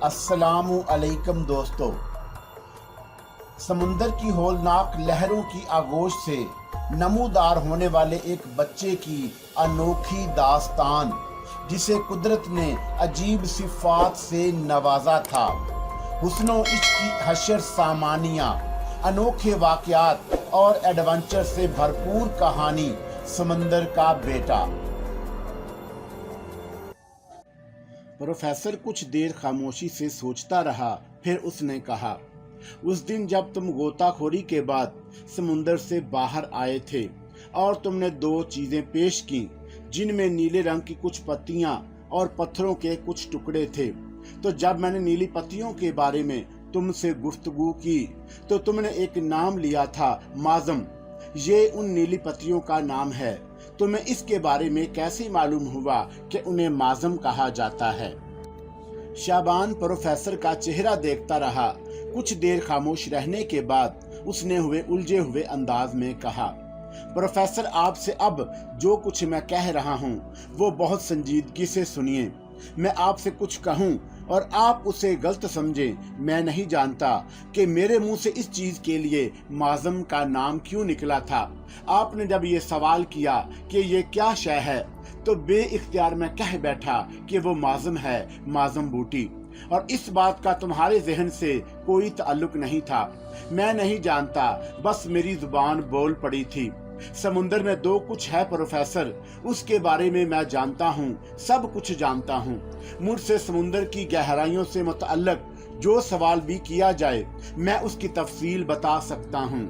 अस्सलामु अलैकुम दोस्तों। समुंदर की हौलनाक लहरों की आगोश से नमूदार होने वाले एक बच्चे की अनोखी दास्तान, जिसे कुदरत ने अजीब सिफात से नवाजा था। हुस्नो इश्क की हशर सामानियाँ, अनोखे वाक़यात और एडवेंचर से भरपूर कहानी समंदर का बेटा। प्रोफेसर कुछ देर खामोशी से सोचता रहा, फिर उसने कहा, उस दिन जब तुम गोताखोरी के बाद समुंदर से बाहर आए थे और तुमने दो चीजें पेश की, जिनमें नीले रंग की कुछ पत्तियां और पत्थरों के कुछ टुकड़े थे। तो जब मैंने नीली पत्तियों के बारे में तुमसे गुफ्तगू की तो तुमने एक नाम लिया था, माज़म। ये उन नीली पत्तियों का नाम है। तुम्हें इसके बारे में कैसे मालूम हुआ कि उन्हें माज़म कहा जाता है? शाबान प्रोफेसर का चेहरा देखता रहा। कुछ देर खामोश रहने के बाद उसने उलझे हुए अंदाज में कहा, प्रोफेसर, आपसे अब जो कुछ मैं कह रहा हूँ वो बहुत संजीदगी से सुनिए। मैं आपसे कुछ कहूँ और आप उसे गलत समझें, मैं नहीं जानता कि मेरे मुंह से इस चीज के लिए माज़म का नाम क्यों निकला था। आपने जब ये सवाल किया कि ये क्या शय है, तो बेइख्तियार मैं कह बैठा कि वो माज़म है, माज़म बूटी। और इस बात का तुम्हारे जहन से कोई ताल्लुक नहीं था। मैं नहीं जानता, बस मेरी जुबान बोल पड़ी थी। समुंदर में दो कुछ है प्रोफेसर, उसके बारे में मैं जानता हूँ, सब कुछ जानता हूँ। मुझसे समुंदर की गहराइयों से मुतअल्लिक जो सवाल भी किया जाए, मैं उसकी तफसील बता सकता हूँ।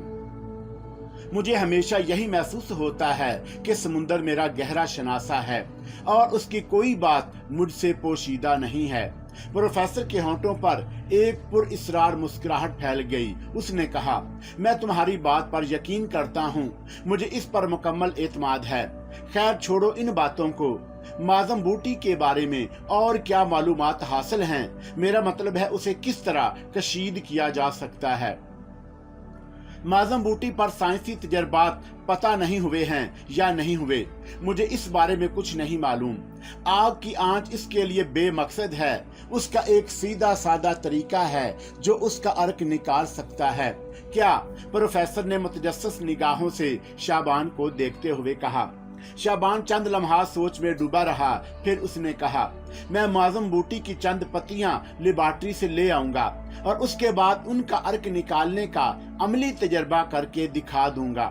मुझे हमेशा यही महसूस होता है कि समुंदर मेरा गहरा शनासा है और उसकी कोई बात मुझसे पोशीदा नहीं है। प्रोफेसर के होंठों पर एक पुरइसरार मुस्कुराहट फैल गई। उसने कहा, मैं तुम्हारी बात पर यकीन करता हूँ, मुझे इस पर मुकम्मल एतमाद है। खैर छोड़ो इन बातों को। माज़म बूटी के बारे में और क्या मालूमात हासिल हैं? मेरा मतलब है उसे किस तरह कशीद किया जा सकता है। माज़म बूटी पर साइंसी तजर्बात पता नहीं हुए हैं या नहीं हुए, मुझे इस बारे में कुछ नहीं मालूम। आग की आंच इसके लिए बेमकसद है। उसका एक सीधा साधा तरीका है जो उसका अर्क निकाल सकता है। क्या? प्रोफेसर ने मुतजस्सिस निगाहों से शाबान को देखते हुए कहा। शाबान चंद लम्हा सोच में डूबा रहा, फिर उसने कहा, मैं माज़म बूटी की चंद पत्तियां लेबॉर्ट्री से ले आऊंगा और उसके बाद उनका अर्क निकालने का अमली तजर्बा करके दिखा दूंगा।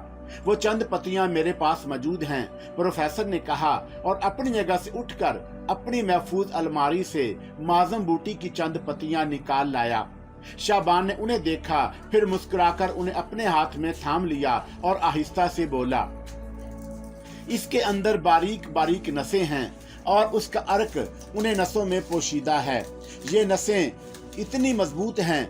वो चंद पत्तियां मेरे पास मौजूद हैं, प्रोफेसर ने कहा और अपनी जगह से उठकर अपनी महफूज अलमारी से माज़म बूटी की चंद पत्तियां निकाल लाया। शाबान ने उन्हें देखा, फिर मुस्कुराकर उन्हें अपने हाथ में थाम लिया और आहिस्ता से बोला, इसके अंदर बारीक बारीक नसें हैं और उसका अर्क उन्हें नसों में पोशीदा है। ये नसें इतनी मजबूत हैं,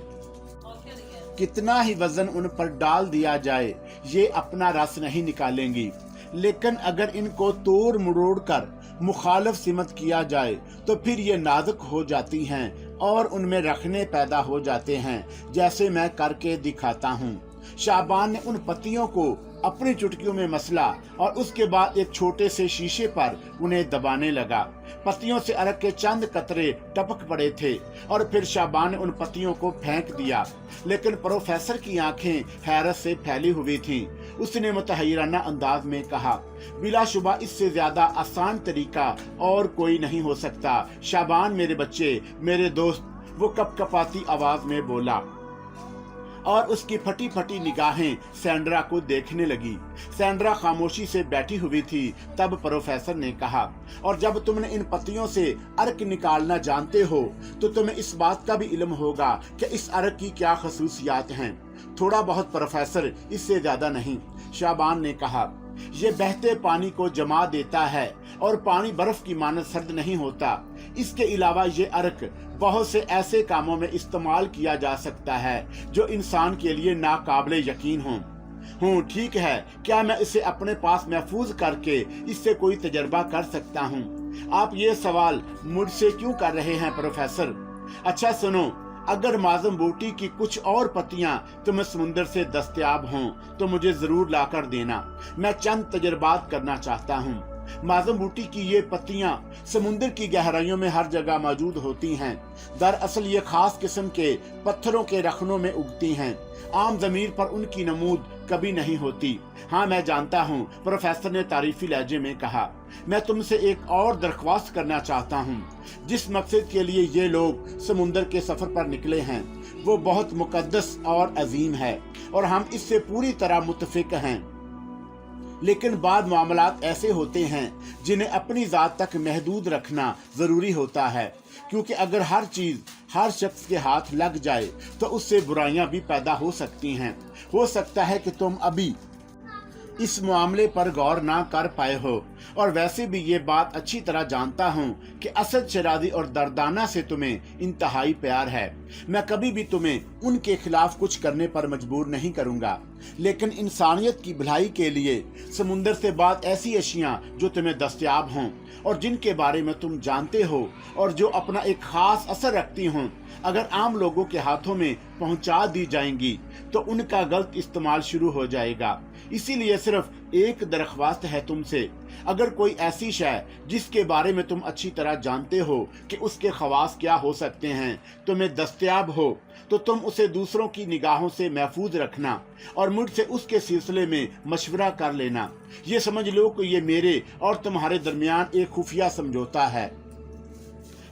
कितना ही वजन उन पर डाल दिया जाए ये अपना रस नहीं निकालेंगी, लेकिन अगर इनको तोड़ मरोड़ कर मुखालिफ सिमत किया जाए तो फिर ये नाजुक हो जाती हैं और उनमें रखने पैदा हो जाते हैं, जैसे मैं करके दिखाता हूँ। शाबान ने उन पत्तियों को अपनी चुटकियों में मसला और उसके बाद एक छोटे से शीशे पर उन्हें दबाने लगा। पत्तियों से अर्क के चंद कतरे टपक पड़े थे और फिर शाबान ने उन पत्तियों को फेंक दिया, लेकिन प्रोफेसर की आंखें हैरत से फैली हुई थीं। उसने मुतहय्यराना अंदाज में कहा, बिलाशुबा इससे ज्यादा आसान तरीका और कोई नहीं हो सकता। शाबान मेरे बच्चे, मेरे दोस्त, वो कपकपाती आवाज में बोला और उसकी फटी फटी निगाहें सैंड्रा को देखने लगी। सैंड्रा खामोशी से बैठी हुई थी। तब प्रोफेसर ने कहा, और जब तुमने इन पत्तियों से अर्क निकालना जानते हो तो तुम्हें इस बात का भी इल्म होगा कि इस अर्क की क्या खसूसियात हैं। थोड़ा बहुत प्रोफेसर, इससे ज्यादा नहीं। शाबान ने कहा, ये बहते पानी को जमा देता है और पानी बर्फ की मानद सर्द नहीं होता। इसके अलावा ये अर्क बहुत से ऐसे कामों में इस्तेमाल किया जा सकता है जो इंसान के लिए नाकाबिले यकीन हों। ठीक है, क्या मैं इसे अपने पास महफूज करके इससे कोई तजर्बा कर सकता हूँ? आप ये सवाल मुझसे क्यों कर रहे हैं प्रोफेसर? अच्छा सुनो, अगर माज़म बूटी की कुछ और पत्तियां तुम्हें समुंदर से दस्तयाब हों तो मुझे जरूर लाकर देना। मैं चंद तजर्बात करना चाहता हूँ। माजम बूटी की ये पत्तियां समुद्र की गहराइयों में हर जगह मौजूद होती हैं। दरअसल ये खास किस्म के पत्थरों के रखनों में उगती हैं। आम जमीन पर उनकी नमूद कभी नहीं होती। हाँ, मैं जानता हूँ, प्रोफेसर ने तारीफी लहजे में कहा। मैं तुमसे एक और दरख्वास्त करना चाहता हूँ। जिस मकसद के लिए ये लोग समुद्र के सफर पर निकले हैं वो बहुत मुकद्दस और अजीम है और हम इससे पूरी तरह मुत्तफिक हैं। लेकिन बाद मामलात ऐसे होते हैं जिन्हें अपनी जात तक महदूद रखना जरूरी होता है, क्योंकि अगर हर चीज हर शख्स के हाथ लग जाए तो उससे बुराइयां भी पैदा हो सकती हैं। हो सकता है कि तुम अभी इस मामले पर गौर ना कर पाए हो, और वैसे भी ये बात अच्छी तरह जानता हूँ कि असद शरादी और दर्दाना से तुम्हें इंतहाई प्यार है। मैं कभी भी तुम्हें उनके खिलाफ कुछ करने पर मजबूर नहीं करूँगा, लेकिन इंसानियत की भलाई के लिए समुंदर से बाद ऐसी अशियाँ जो तुम्हें दस्तयाब हों और जिनके बारे में तुम जानते हो और जो अपना एक खास असर रखती हों, अगर आम लोगों के हाथों में पहुंचा दी जाएंगी तो उनका गलत इस्तेमाल शुरू हो जाएगा। इसीलिए सिर्फ एक दरख्वास्त है तुमसे, अगर कोई ऐसी शय जिसके बारे में तुम अच्छी तरह जानते हो कि उसके खवास क्या हो सकते हैं तुम्हें दस्तयाब हो, तो तुम उसे दूसरों की निगाहों से महफूज रखना और मुझसे उसके सिलसिले में मशवरा कर लेना। ये समझ लो कि ये मेरे और तुम्हारे दरमियान एक खुफिया समझौता है।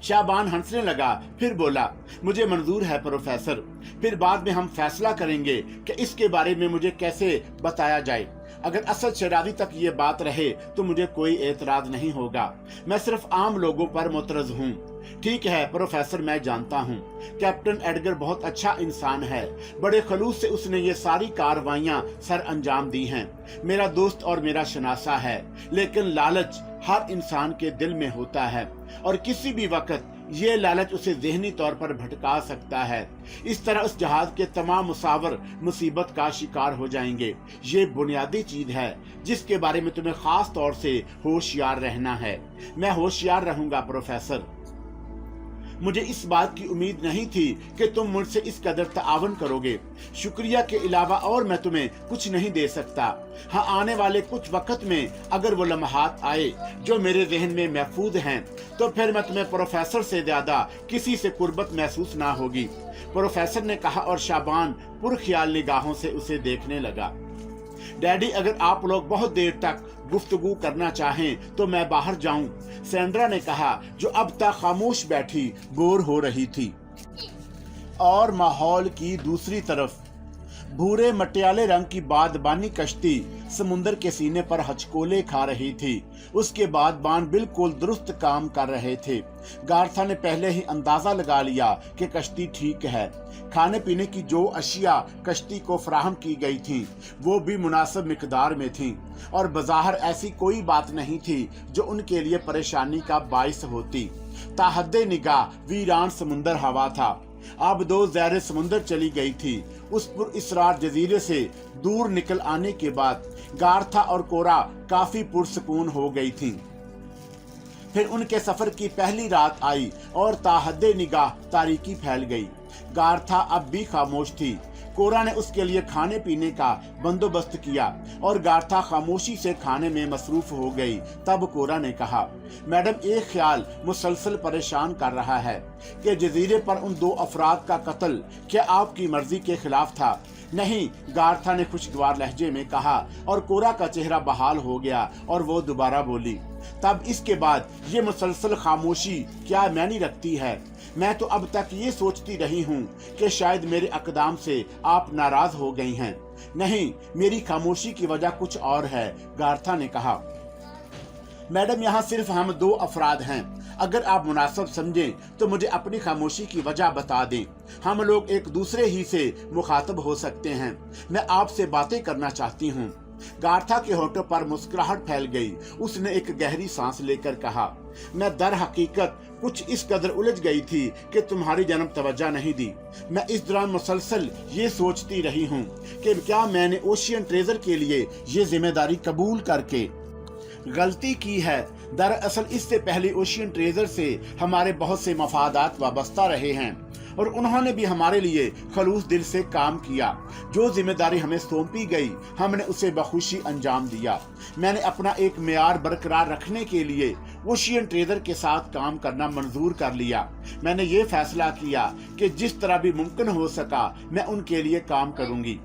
शाबान हंसने लगा, फिर बोला, मुझे मंजूर है प्रोफेसर। फिर बाद में हम फैसला करेंगे कि इसके बारे में मुझे कैसे बताया जाए। अगर असद शरादी तक ये बात रहे तो मुझे कोई एतराज नहीं होगा। मैं सिर्फ आम लोगों पर मुतरज हूँ। ठीक है प्रोफेसर, मैं जानता हूँ कैप्टन एडगर बहुत अच्छा इंसान है। बड़े खलूस से उसने ये सारी कार्रवाइयाँ सर अंजाम दी हैं। मेरा दोस्त और मेरा शनासा है, लेकिन लालच हर इंसान के दिल में होता है और किसी भी वक्त ये लालच उसे ज़हनी तौर पर भटका सकता है। इस तरह उस जहाज के तमाम मुसावर मुसीबत का शिकार हो जाएंगे। ये बुनियादी चीज है जिसके बारे में तुम्हें खास तौर से होशियार रहना है। मैं होशियार रहूंगा प्रोफेसर। मुझे इस बात की उम्मीद नहीं थी कि तुम मुझसे इस कदर तावन करोगे। शुक्रिया के अलावा और मैं तुम्हें कुछ नहीं दे सकता। हाँ, आने वाले कुछ वक्त में अगर वो लम्हात आए जो मेरे जहन में महफूज हैं, तो फिर मैं तुम्हें प्रोफेसर से ज्यादा किसी से कुर्बत महसूस ना होगी, प्रोफेसर ने कहा और शाबान पुरख्याल निगाहों से उसे देखने लगा। डैडी, अगर आप लोग बहुत देर तक गुफ्तगू करना चाहें तो मैं बाहर जाऊं, सैंड्रा ने कहा, जो अब तक खामोश बैठी बोर हो रही थी। और माहौल की दूसरी तरफ भूरे मटियाले रंग की बादबानी कश्ती समुंदर के सीने पर हचकोले खा रही थी। उसके बादबान बिल्कुल दुरुस्त काम कर रहे थे। गार्था ने पहले ही अंदाजा लगा लिया कि कश्ती ठीक है। खाने पीने की जो अशिया कश्ती को फराहम की गई थी वो भी मुनासिब मिकदार में थी और बज़ाहिर ऐसी कोई बात नहीं थी जो उनके लिए परेशानी का बाइस होती। ताहद्दे निगाह वीरान समुंदर हवा था। अब दो ज़ैरे समुंदर चली गई थी। उस पुर इसरार जजीरे से दूर निकल आने के बाद गार्था और कोरा काफी पुरसकून हो गई थीं। फिर उनके सफर की पहली रात आई और ताहद्दे निगाह तारीकी फैल गई। गार्था अब भी खामोश थी। कोरा ने उसके लिए खाने पीने का बंदोबस्त किया और गार्था खामोशी से खाने में मसरूफ हो गई। तब कोरा ने कहा, मैडम, एक ख्याल मुसलसल परेशान कर रहा है कि जजीरे पर उन दो अफराद का कत्ल क्या आपकी मर्जी के खिलाफ था? नहीं, गार्था ने खुशगवार लहजे में कहा और कोरा का चेहरा बहाल हो गया और वो दोबारा बोली, तब इसके बाद ये मुसलसल खामोशी क्या मायने रखती है? मैं तो अब तक ये सोचती रही हूँ कि शायद मेरे अकदाम से आप नाराज हो गई हैं। नहीं, मेरी खामोशी की वजह कुछ और है, गार्था ने कहा। मैडम, यहाँ सिर्फ हम दो अफराद हैं। अगर आप मुनासिब समझें तो मुझे अपनी खामोशी की वजह बता दें। हम लोग एक दूसरे ही से मुखातब हो सकते हैं। मैं आपसे बातें करना चाहती हूँ। गार्था के होठों पर मुस्कुराहट फैल गई। उसने एक गहरी सांस लेकर कहा, मैं दर हकीकत कुछ इस कदर उलझ गई थी कि तुम्हारी जन्म तवज्जो नहीं दी। मैं इस दौरान मुसलसल ये सोचती रही हूँ कि क्या मैंने ओशियन ट्रेजर के लिए ये जिम्मेदारी कबूल करके गलती की है। दरअसल इससे पहले ओशियन ट्रेजर से हमारे बहुत से मफादात वाबस्ता रहे हैं और उन्होंने भी हमारे लिए खलूस दिल से काम किया। जो जिम्मेदारी हमें सौंपी गई हमने उसे बखुशी अंजाम दिया। मैंने अपना एक मेयार बरकरार रखने के लिए ओशियन ट्रेडर के साथ काम करना मंजूर कर लिया। मैंने ये फैसला किया कि जिस तरह भी मुमकिन हो सका मैं उनके लिए काम करूंगी।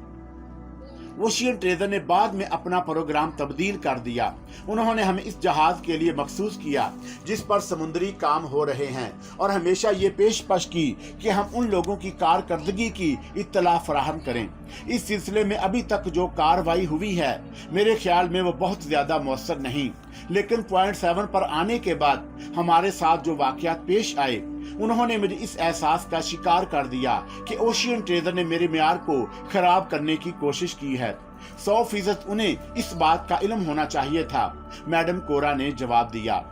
ओशियन ट्रेडर ने बाद में अपना प्रोग्राम तब्दील कर दिया। उन्होंने हमें इस जहाज के लिए मखसूस किया जिस पर समुद्री काम हो रहे हैं और हमेशा ये पेशकश की कि हम उन लोगों की कारकर्दगी की इत्तला फराहम करें। इस सिलसिले में अभी तक जो कार्रवाई हुई है मेरे ख्याल में वो बहुत ज्यादा मौसर नहीं, लेकिन पॉइंट 7 पर आने के बाद हमारे साथ जो वाकयात पेश आए उन्होंने मुझे इस एहसास का शिकार कर दिया कि ओशियन ट्रेडर ने मेरे मेयार को खराब करने की कोशिश की है। 100% उन्हें इस बात का इल्म होना चाहिए था, मैडम कोरा ने जवाब दिया।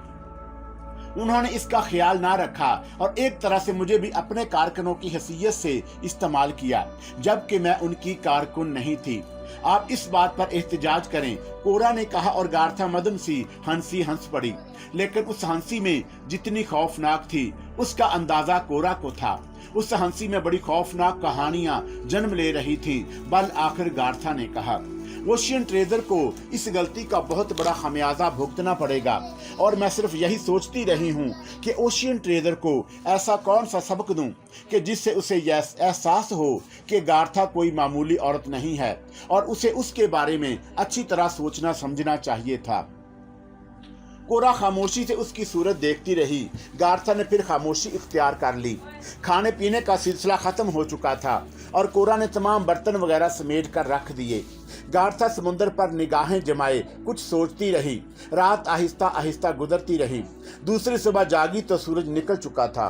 उन्होंने इसका ख्याल ना रखा और एक तरह से मुझे भी अपने कारकुनों की हैसियत से इस्तेमाल किया, जबकि मैं उनकी कारकुन नहीं थी। आप इस बात पर एहतजाज करें, कोरा ने कहा और गार्था मदन सी हंस पड़ी, लेकिन उस हंसी में जितनी खौफनाक थी उसका अंदाजा कोरा को था। उस हंसी में बड़ी खौफनाक कहानियां जन्म ले रही थीं। बल आखिर गार्था ने कहा, ओशियन ट्रेडर को इस गलती का बहुत बड़ा खमियाजा भुगतना पड़ेगा और मैं सिर्फ यही सोचती रही हूँ कि ओशियन ट्रेडर को ऐसा कौन सा सबक दूं कि जिससे उसे यह एहसास हो कि गार्था कोई मामूली औरत नहीं है और उसे उसके बारे में अच्छी तरह सोचना समझना चाहिए था। कोरा खामोशी से उसकी सूरत देखती रही। गार्था ने फिर खामोशी इख्तियार कर ली। खाने पीने का सिलसिला खत्म हो चुका था और कोरा ने तमाम बर्तन वगैरह समेट कर रख दिए। गार्था समुद्र पर निगाहें जमाए कुछ सोचती रही। रात आहिस्ता आहिस्ता गुजरती रही। दूसरी सुबह जागी तो सूरज निकल चुका था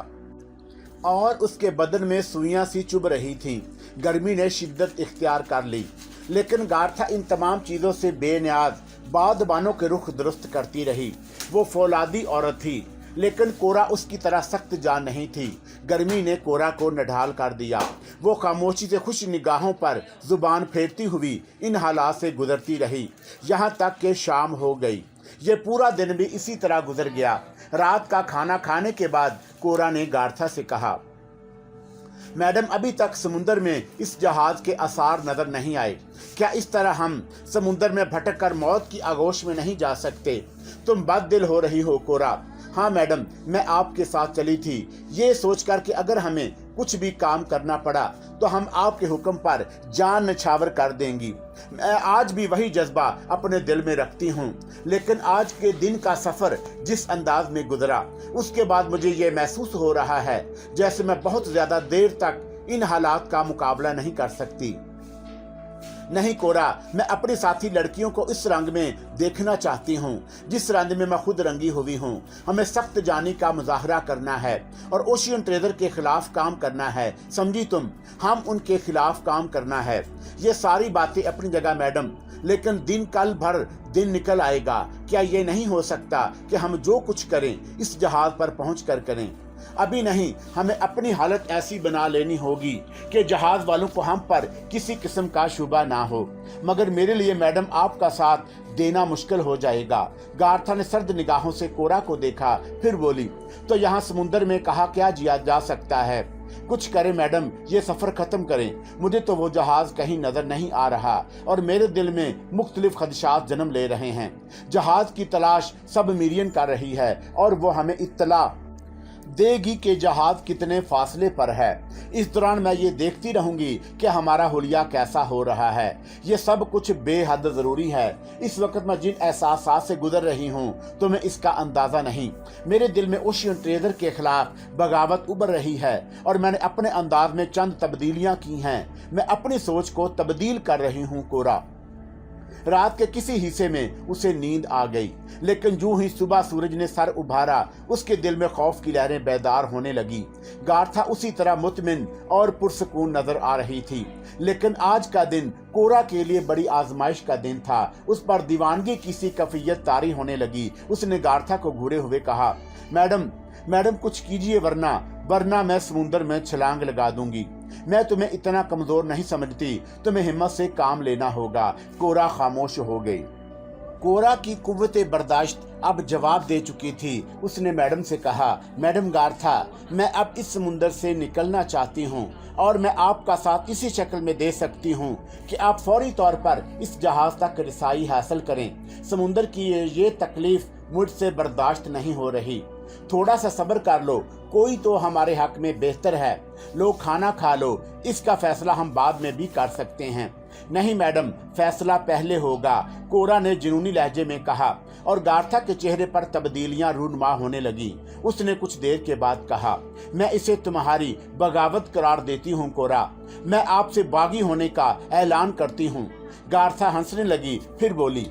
और उसके बदन में सुइयां सी चुभ रही थीं। गर्मी ने शिद्दत इख्तियार कर ली, लेकिन गार्था इन तमाम चीज़ों से बेनियाज बादबानों के रुख दुरुस्त करती रही। वो फौलादी औरत थी, लेकिन कोरा उसकी तरह सख्त जान नहीं थी। गर्मी ने कोरा को नढाल कर दिया। वो खामोशी से खुश निगाहों पर जुबान फेरती हुई इन हालात से गुजरती रही, यहाँ तक कि शाम हो गई। ये पूरा दिन भी इसी तरह गुजर गया। रात का खाना खाने के बाद कोरा ने गार्था से कहा, मैडम अभी तक समुद्र में इस जहाज के आसार नजर नहीं आए। क्या इस तरह हम समुद्र में भटक कर मौत की आगोश में नहीं जा सकते? तुम बददिल हो रही हो कोरा। हाँ मैडम, मैं आपके साथ चली थी ये सोचकर कि अगर हमें कुछ भी काम करना पड़ा तो हम आपके हुक्म पर जान नछावर कर देंगी। मैं आज भी वही जज्बा अपने दिल में रखती हूँ, लेकिन आज के दिन का सफर जिस अंदाज में गुजरा उसके बाद मुझे ये महसूस हो रहा है जैसे मैं बहुत ज्यादा देर तक इन हालात का मुकाबला नहीं कर सकती। नहीं कोरा, मैं अपनी साथी लड़कियों को इस रंग में देखना चाहती हूँ जिस रंग में मैं खुद रंगी हुई हूँ। हमें सख्त जानी का मुजाहरा करना है और ओशियन ट्रेडर के खिलाफ काम करना है, समझी तुम? हम उनके खिलाफ काम करना है। ये सारी बातें अपनी जगह मैडम, लेकिन दिन कल भर दिन निकल आएगा। क्या ये नहीं हो सकता कि हम जो कुछ करें इस जहाज पर पहुँच कर करें? अभी नहीं, हमें अपनी हालत ऐसी बना लेनी होगी कि जहाज वालों को हम पर किसी किस्म का शुबा ना हो। मगर मेरे लिए मैडम आपका साथ देना मुश्किल हो जाएगा। गार्था ने सर्द निगाहों से कोरा को देखा, फिर बोली, तो यहाँ समुद्र में कहा क्या जिया जा सकता है? कुछ करें मैडम, ये सफर खत्म करें। मुझे तो वो जहाज कहीं नजर नहीं आ रहा और मेरे दिल में मुख्तलिफ खदशात जन्म ले रहे हैं। जहाज की तलाश सबमरीन कर रही है और वो हमें इत्तला देगी कि जहाज कितने फासले पर है। इस दौरान मैं ये देखती रहूंगी कि हमारा हुलिया कैसा हो रहा है। ये सब कुछ बेहद जरूरी है। इस वक्त मैं जिन एहसास से गुजर रही हूँ तुम्हें इसका अंदाजा नहीं। मेरे दिल में ओशियन ट्रेडर के खिलाफ बगावत उभर रही है और मैंने अपने अंदाज में चंद तब्दीलियां की हैं। मैं अपनी सोच को तब्दील कर रही हूँ कोरा। रात के किसी हिस्से में उसे नींद आ गई, लेकिन जूं ही सुबह सूरज ने सर उभारा उसके दिल में खौफ की लहरें बेदार होने लगी। गार्था उसी तरह मुतमिन और पुरसकून नजर आ रही थी, लेकिन आज का दिन कोरा के लिए बड़ी आजमाइश का दिन था। उस पर दीवानगी की सी कैफियत तारी होने लगी। उसने गार्था को घूरे हुए कहा, मैडम कुछ कीजिए वरना मैं समुद्र में छलांग लगा दूंगी। मैं तुम्हें इतना कमजोर नहीं समझती, तुम्हें हिम्मत से काम लेना होगा। कोरा खामोश हो गई। कोरा की कुव्वते बर्दाश्त अब जवाब दे चुकी थी। उसने मैडम से कहा, मैडम गार्था, मैं अब इस समुंदर से निकलना चाहती हूँ और मैं आपका साथ इसी शक्ल में दे सकती हूँ कि आप फौरी तौर पर इस जहाज तक रसाई हासिल करें। समुंदर की ये तकलीफ मुझसे बर्दाश्त नहीं हो रही। थोड़ा सा सब्र कर लो, कोई तो हमारे हक में बेहतर है। लो खाना खा लो, इसका फैसला हम बाद में भी कर सकते हैं। नहीं मैडम, फैसला पहले होगा, कोरा ने जुनूनी लहजे में कहा और गार्था के चेहरे पर तब्दीलियां रूनुमा होने लगी। उसने कुछ देर के बाद कहा, मैं इसे तुम्हारी बगावत करार देती हूँ कोरा, मैं आपसे बागी होने का ऐलान करती हूँ। गार्था हंसने लगी, फिर बोली,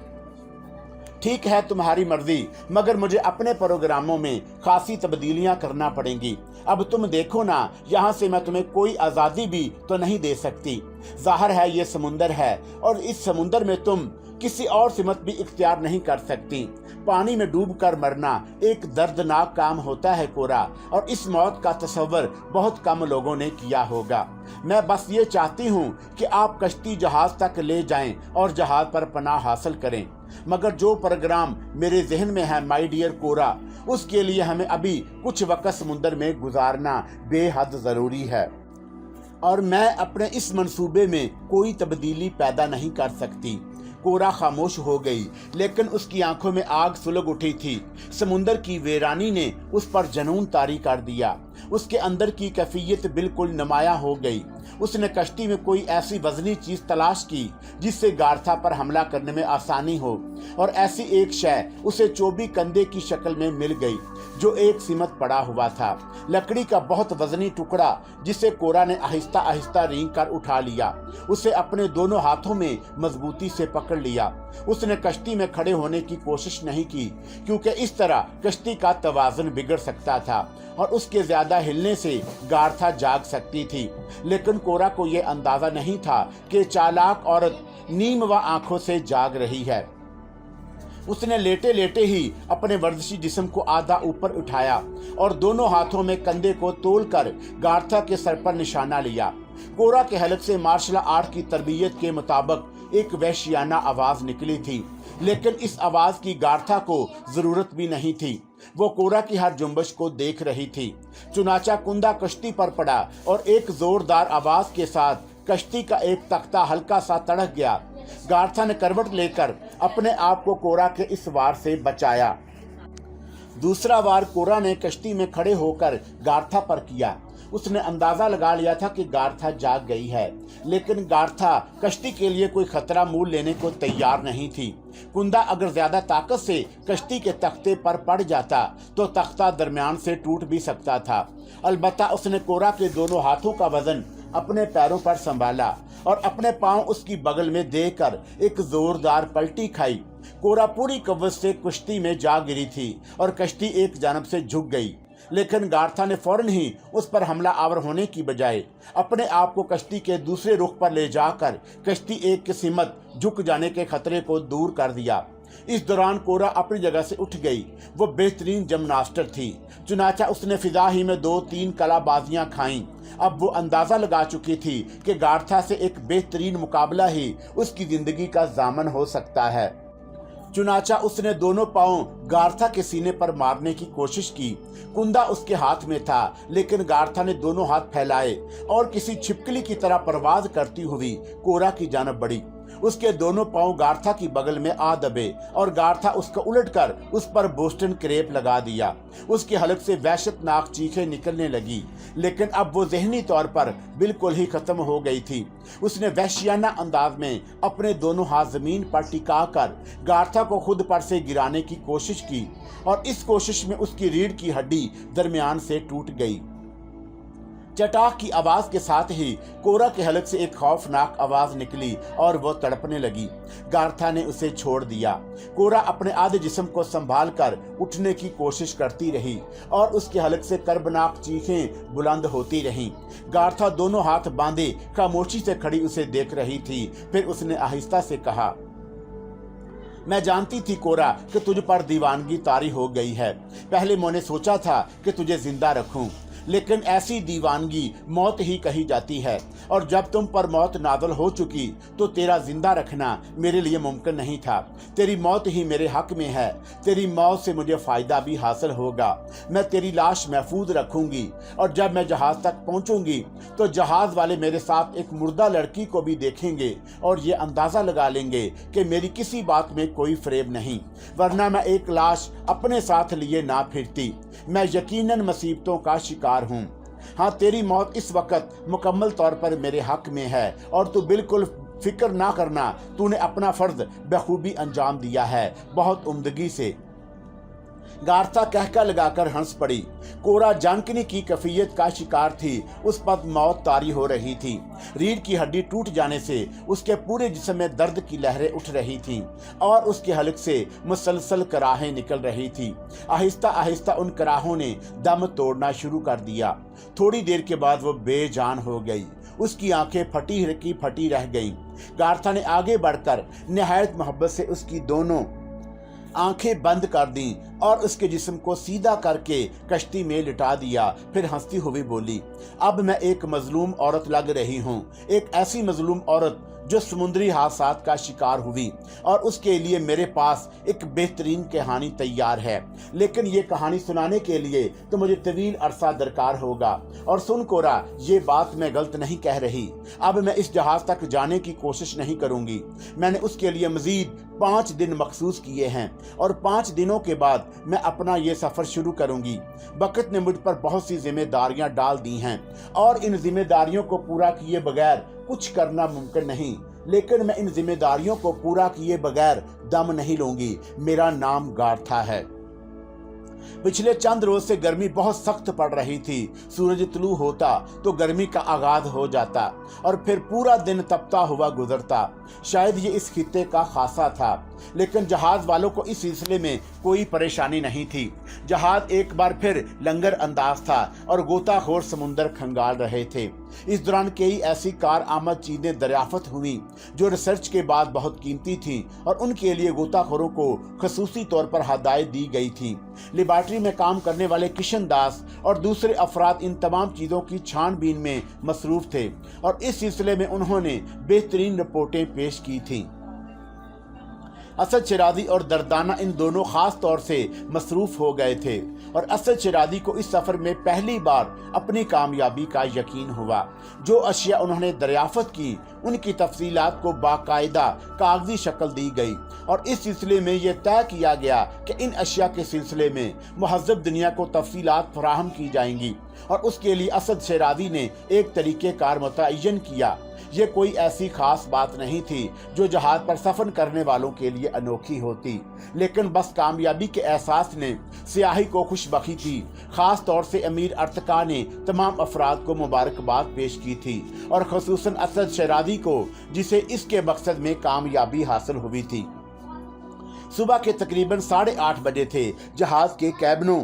ठीक है तुम्हारी मर्जी, मगर मुझे अपने प्रोग्रामों में खासी तब्दीलियां करना पड़ेंगी। अब तुम देखो ना, यहाँ से मैं तुम्हें कोई आज़ादी भी तो नहीं दे सकती। जाहिर है ये समुंदर है और इस समुंदर में तुम किसी और सिमत भी इख्तियार नहीं कर सकती। पानी में डूबकर मरना एक दर्दनाक काम होता है कोरा, और इस मौत का तस्वर बहुत कम लोगों ने किया होगा। मैं बस ये चाहती हूँ कि आप कश्ती जहाज तक ले जाएं और जहाज पर पनाह हासिल करें। मगर जो प्रोग्राम मेरे जहन में है माय डियर कोरा, उसके लिए हमें अभी कुछ वक्त समुंदर में गुजारना बेहद जरूरी है और मैं अपने इस मंसूबे में कोई तब्दीली पैदा नहीं कर सकती। कोरा खामोश हो गई, लेकिन उसकी आंखों में आग सुलग उठी थी। समुंदर की वीरानी ने उस पर जनून तारी कर दिया। उसके अंदर की कैफियत बिल्कुल नुमाया हो गई। उसने कश्ती में कोई ऐसी वजनी चीज तलाश की जिससे गार्था पर हमला करने में आसानी हो, और ऐसी एक शय उसे चोबी कंधे की शक्ल में मिल गई जो एक सिमत पड़ा हुआ था। लकड़ी का बहुत वजनी टुकड़ा जिसे कोरा ने आहिस्ता आहिस्ता रेंग कर उठा लिया। उसे अपने दोनों हाथों में मजबूती से पकड़ लिया। उसने कश्ती में खड़े होने की कोशिश नहीं की, क्योंकि इस तरह कश्ती का तवाज़ुन बिगड़ सकता था और उसके ज्यादा हिलने से गार्था जाग सकती थी। लेकिन कोरा को यह अंदाजा नहीं था कि चालाक औरत नीम व आंखों से जाग रही है। उसने लेटे लेटे ही अपने वर्जिशी जिस्म को आधा ऊपर उठाया और दोनों हाथों में कंधे को तोलकर गार्था के सर पर निशाना लिया। कोरा के हलक से मार्शल आर्ट की तरबियत के मुताबिक एक वहशियाना आवाज निकली थी, लेकिन इस आवाज की गार्था को जरूरत भी नहीं थी। वो कोरा की हर जुम्बश को देख रही थी। चुनाचा कुंदा कश्ती पर पड़ा और एक जोरदार आवाज के साथ कश्ती का एक तख्ता हल्का सा तड़क गया। गार्था ने करवट लेकर अपने आप को कोरा के इस वार से बचाया। दूसरा वार कोरा ने कश्ती में खड़े होकर गार्था पर किया। उसने अंदाजा लगा लिया था कि गार्था जाग गई है, लेकिन गार्था कश्ती के लिए कोई खतरा मोल लेने को तैयार नहीं थी। कुंदा अगर ज्यादा ताकत से कश्ती के तख्ते पर पड़ जाता तो तख्ता दरमियान से टूट भी सकता था। अलबत्ता उसने कोरा के दोनों हाथों का वजन अपने पैरों पर संभाला और अपने पांव उसकी बगल में देकर एक जोरदार पलटी खाई। कोरा पूरी कव्वत से कश्ती में जा गिरी थी और कश्ती एक जानब से झुक गई, लेकिन गार्था ने फौरन ही उस पर हमला आवर होने की बजाय अपने आप को कश्ती के दूसरे रुख पर ले जाकर कश्ती एक किस्मत झुक जाने के खतरे को दूर कर दिया। इस दौरान कोरा अपनी जगह से उठ गई। वो बेहतरीन जिम्नास्टर थी, चुनाचा उसने फिजा ही में 2-3 कलाबाजियां खाईं। अब वो अंदाजा लगा चुकी थी कि गार्था से एक बेहतरीन मुकाबला ही उसकी जिंदगी का जामन हो सकता है। चुनाचा उसने दोनों पांव गार्था के सीने पर मारने की कोशिश की। कुंदा उसके हाथ में था, लेकिन गार्था ने दोनों हाथ फैलाए और किसी छिपकली की तरह परवाज करती हुई कोरा की जानब बढ़ी। उसके दोनों पांव गार्था की बगल में आ दबे और गार्था उसको उलटकर उस पर बोस्टन क्रेप लगा दिया। उसके हलक से वहशतनाक चीखें निकलने लगी, लेकिन अब वो ज़हनी तौर पर बिल्कुल ही खत्म हो गई थी। उसने वहशियाना अंदाज में अपने दोनों हाथ जमीन पर टिका कर गार्था को खुद पर से गिराने की कोशिश की और इस कोशिश में उसकी रीढ़ की हड्डी दरमियान से टूट गई। चटाक की आवाज के साथ ही कोरा के हलक से एक खौफनाक आवाज निकली और वो तड़पने लगी। गार्था ने उसे छोड़ दिया। कोरा अपने आधे जिस्म को संभाल कर उठने की कोशिश करती रही और उसके हलक से कर्बनाक चीखें बुलंद होती रहीं। गार्था दोनों हाथ बांधे खामोशी से खड़ी उसे देख रही थी। फिर उसने आहिस्ता से कहा, मैं जानती थी कोरा कि तुझ पर दीवानगी तारी हो गई है। पहले मैंने सोचा था कि तुझे जिंदा रखूं, लेकिन ऐसी दीवानगी मौत ही कही जाती है, और जब तुम पर मौत नाज़िल हो चुकी तो तेरा जिंदा रखना मेरे लिए मुमकिन नहीं था। तेरी मौत ही मेरे हक में है। तेरी मौत से मुझे फ़ायदा भी हासिल होगा। मैं तेरी लाश महफूज रखूंगी, और जब मैं जहाज़ तक पहुंचूंगी तो जहाज़ वाले मेरे साथ एक मुर्दा लड़की को भी देखेंगे और ये अंदाज़ा लगा लेंगे कि मेरी किसी बात में कोई फ़रेब नहीं, वरना मैं एक लाश अपने साथ लिए ना फिरती। मैं यकीनन मुसीबतों का शिकार हूँ। हाँ, तेरी मौत इस वक्त मुकम्मल तौर पर मेरे हक में है, और तू बिल्कुल फिक्र ना करना, तूने अपना फ़र्ज बखूबी अंजाम दिया है, बहुत उम्दगी से। गार्था कहका लगाकर हंस पड़ी। कोरा जानकनी की कैफियत का शिकार थी। उस पर मौत तारी हो रही थी। रीढ़ की हड्डी टूट जाने से उसके पूरे जिस्म में दर्द की लहरें उठ रही थीं, और उसके हलक से मुसलसल कराहें निकल रही थी। आहिस्ता आहिस्ता उन कराहों ने दम तोड़ना शुरू कर दिया। थोड़ी देर के बाद वो बेजान हो गई। उसकी आंखें फटी रह गईं। गार्था ने आगे बढ़कर निहायत मोहब्बत से उसकी दोनों आंखें बंद कर दी और उसके जिस्म को सीधा करके कश्ती में लिटा दिया। फिर हंसती हुई बोली, अब मैं एक मजलूम औरत लग रही हूँ, एक ऐसी मजलूम औरत जो समुद्री हादसात का शिकार हुई, और उसके लिए मेरे पास एक बेहतरीन कहानी तैयार है। लेकिन ये कहानी सुनाने के लिए तो मुझे तवील अरसा दरकार होगा। और सुन कोरा, ये बात मैं गलत नहीं कह रही। अब मैं इस जहाज तक जाने की कोशिश नहीं करूंगी। मैंने उसके लिए मजीद 5 दिन मखसूस किए हैं, और 5 दिनों के बाद मैं अपना ये सफर शुरू करूंगी। वक्त ने मुझ पर बहुत सी जिम्मेदारियां डाल दी हैं, और इन जिम्मेदारियों को पूरा किए बगैर कुछ करना मुमकिन नहीं। लेकिन मैं इन जिम्मेदारियों को पूरा किए बगैर दम नहीं लूंगी। मेरा नाम गार्था है। पिछले चंद रोज से गर्मी बहुत सख्त पड़ रही थी। सूरज तुलू होता तो गर्मी का आगाज हो जाता, और फिर पूरा दिन तपता हुआ गुजरता। शायद ये इस खित्ते का खासा था, लेकिन जहाज वालों को इस सिलसिले में कोई परेशानी नहीं थी। जहाज एक बार फिर लंगर अंदाज था, और गोताखोर समुंदर खंगाल रहे थे। इस दौरान कई ऐसी कार आमद चीजें दरियाफ्त हुई जो रिसर्च के बाद बहुत कीमती थी, और उनके लिए गोताखोरों को खसूसी तौर पर हदायत दी गई थी। लेबॉर्ट्री में काम करने वाले किशन दास और दूसरे अफराद इन तमाम चीज़ों की छानबीन में मसरूफ थे, और इस सिलसिले में उन्होंने बेहतरीन रिपोर्टें पेश की थीं। असद शिराजी और दर्दाना इन दोनों खास तौर से मसरूफ हो गए थे, और असद शिराजी को इस सफर में पहली बार अपनी कामयाबी का यकीन हुआ। जो अशिया उन्होंने दरियाफ्त की, उनकी तफसीलात को बाकायदा कागजी शक्ल दी गई, और इस सिलसिले में यह तय किया गया कि इन अशिया के सिलसिले में मुहज़्ज़ब दुनिया को तफसीलात फराहम की जाएंगी, और उसके लिए असद शिराजी ने एक तरीक़ेकार मुतय्यन किया। ये कोई ऐसी खास बात नहीं थी जो जहाज पर सफर करने वालों के लिए अनोखी होती, लेकिन बस कामयाबी के एहसास ने सियाही को खुशबखी थी। खास तौर से अमीर अर्तका ने तमाम अफराद को मुबारकबाद पेश की थी, और खसूसन असद शिराजी को, जिसे इसके मकसद में कामयाबी हासिल हुई थी। सुबह के तकरीबन 8:30 बजे थे। जहाज के कैबिनों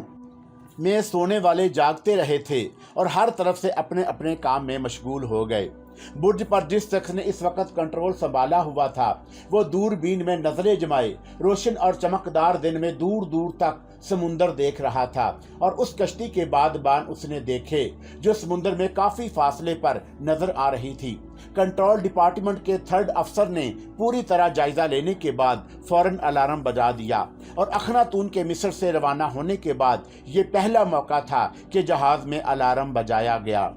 में सोने वाले जागते रहे थे, और हर तरफ से अपने अपने काम में मशगूल हो गए। बुर्ज पर जिस शख्स ने इस वक्त कंट्रोल संभाला हुआ था, वो दूरबीन में नजरें जमाए रोशन और चमकदार दिन में दूर दूर तक समुंदर देख रहा था, और उस कश्ती के बादबान उसने देखे जो समुंदर में काफी फासले पर नजर आ रही थी। कंट्रोल डिपार्टमेंट के 3rd अफसर ने पूरी तरह जायजा लेने के बाद फौरन अलार्म बजा दिया, और अखनातून के मिस्र से रवाना होने के बाद ये पहला मौका था कि जहाज में अलार्म बजाया गया।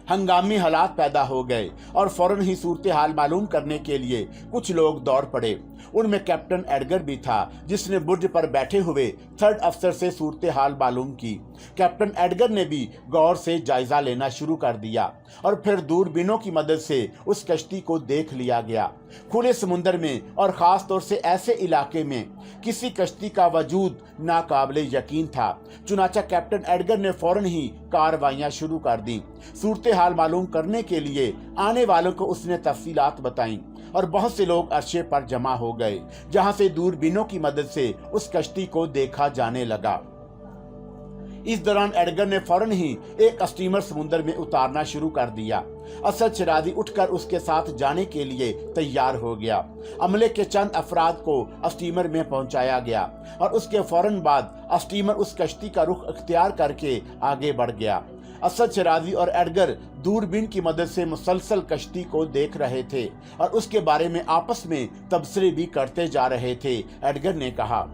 हंगामी हालात पैदा हो गए, और फौरन ही सूरत हाल मालूम करने के लिए कुछ लोग दौड़ पड़े। उनमें कैप्टन एडगर भी था, जिसने बुर्ज पर बैठे हुए 3rd अफसर से सूरत हाल मालूम की। कैप्टन एडगर ने भी गौर से जायजा लेना शुरू कर दिया, और फिर दूरबीनों की मदद से उस कश्ती को देख लिया गया। खुले समुंदर में, और खास तौर से ऐसे इलाके में, किसी कश्ती का वजूद नाकाबिले यकीन था। चुनाचा कैप्टन एडगर ने फौरन ही कार्रवाइयां शुरू कर दी। सूरत हाल मालूम करने के लिए आने वालों को उसने तफसीलात बताईं, और बहुत से लोग अर्शे पर जमा हो गए, जहां से दूरबीनों की मदद से उस कश्ती को देखा जाने लगा। इस दौरान एडगर ने फौरन ही एक स्टीमर समुद्र में उतारना शुरू कर दिया। असद शरादी उठकर उसके साथ जाने के लिए तैयार हो गया। अमले के चंद अफराद को स्टीमर में पहुंचाया गया और उसके फौरन बाद स्टीमर उस कश्ती का रुख इख्तियार करके आगे बढ़ गया। असद शरादी और एडगर दूरबीन की मदद से मुसलसल कश्ती को देख रहे थे और उसके बारे में आपस में तबसरे भी करते जा रहे थे। एडगर ने कहा,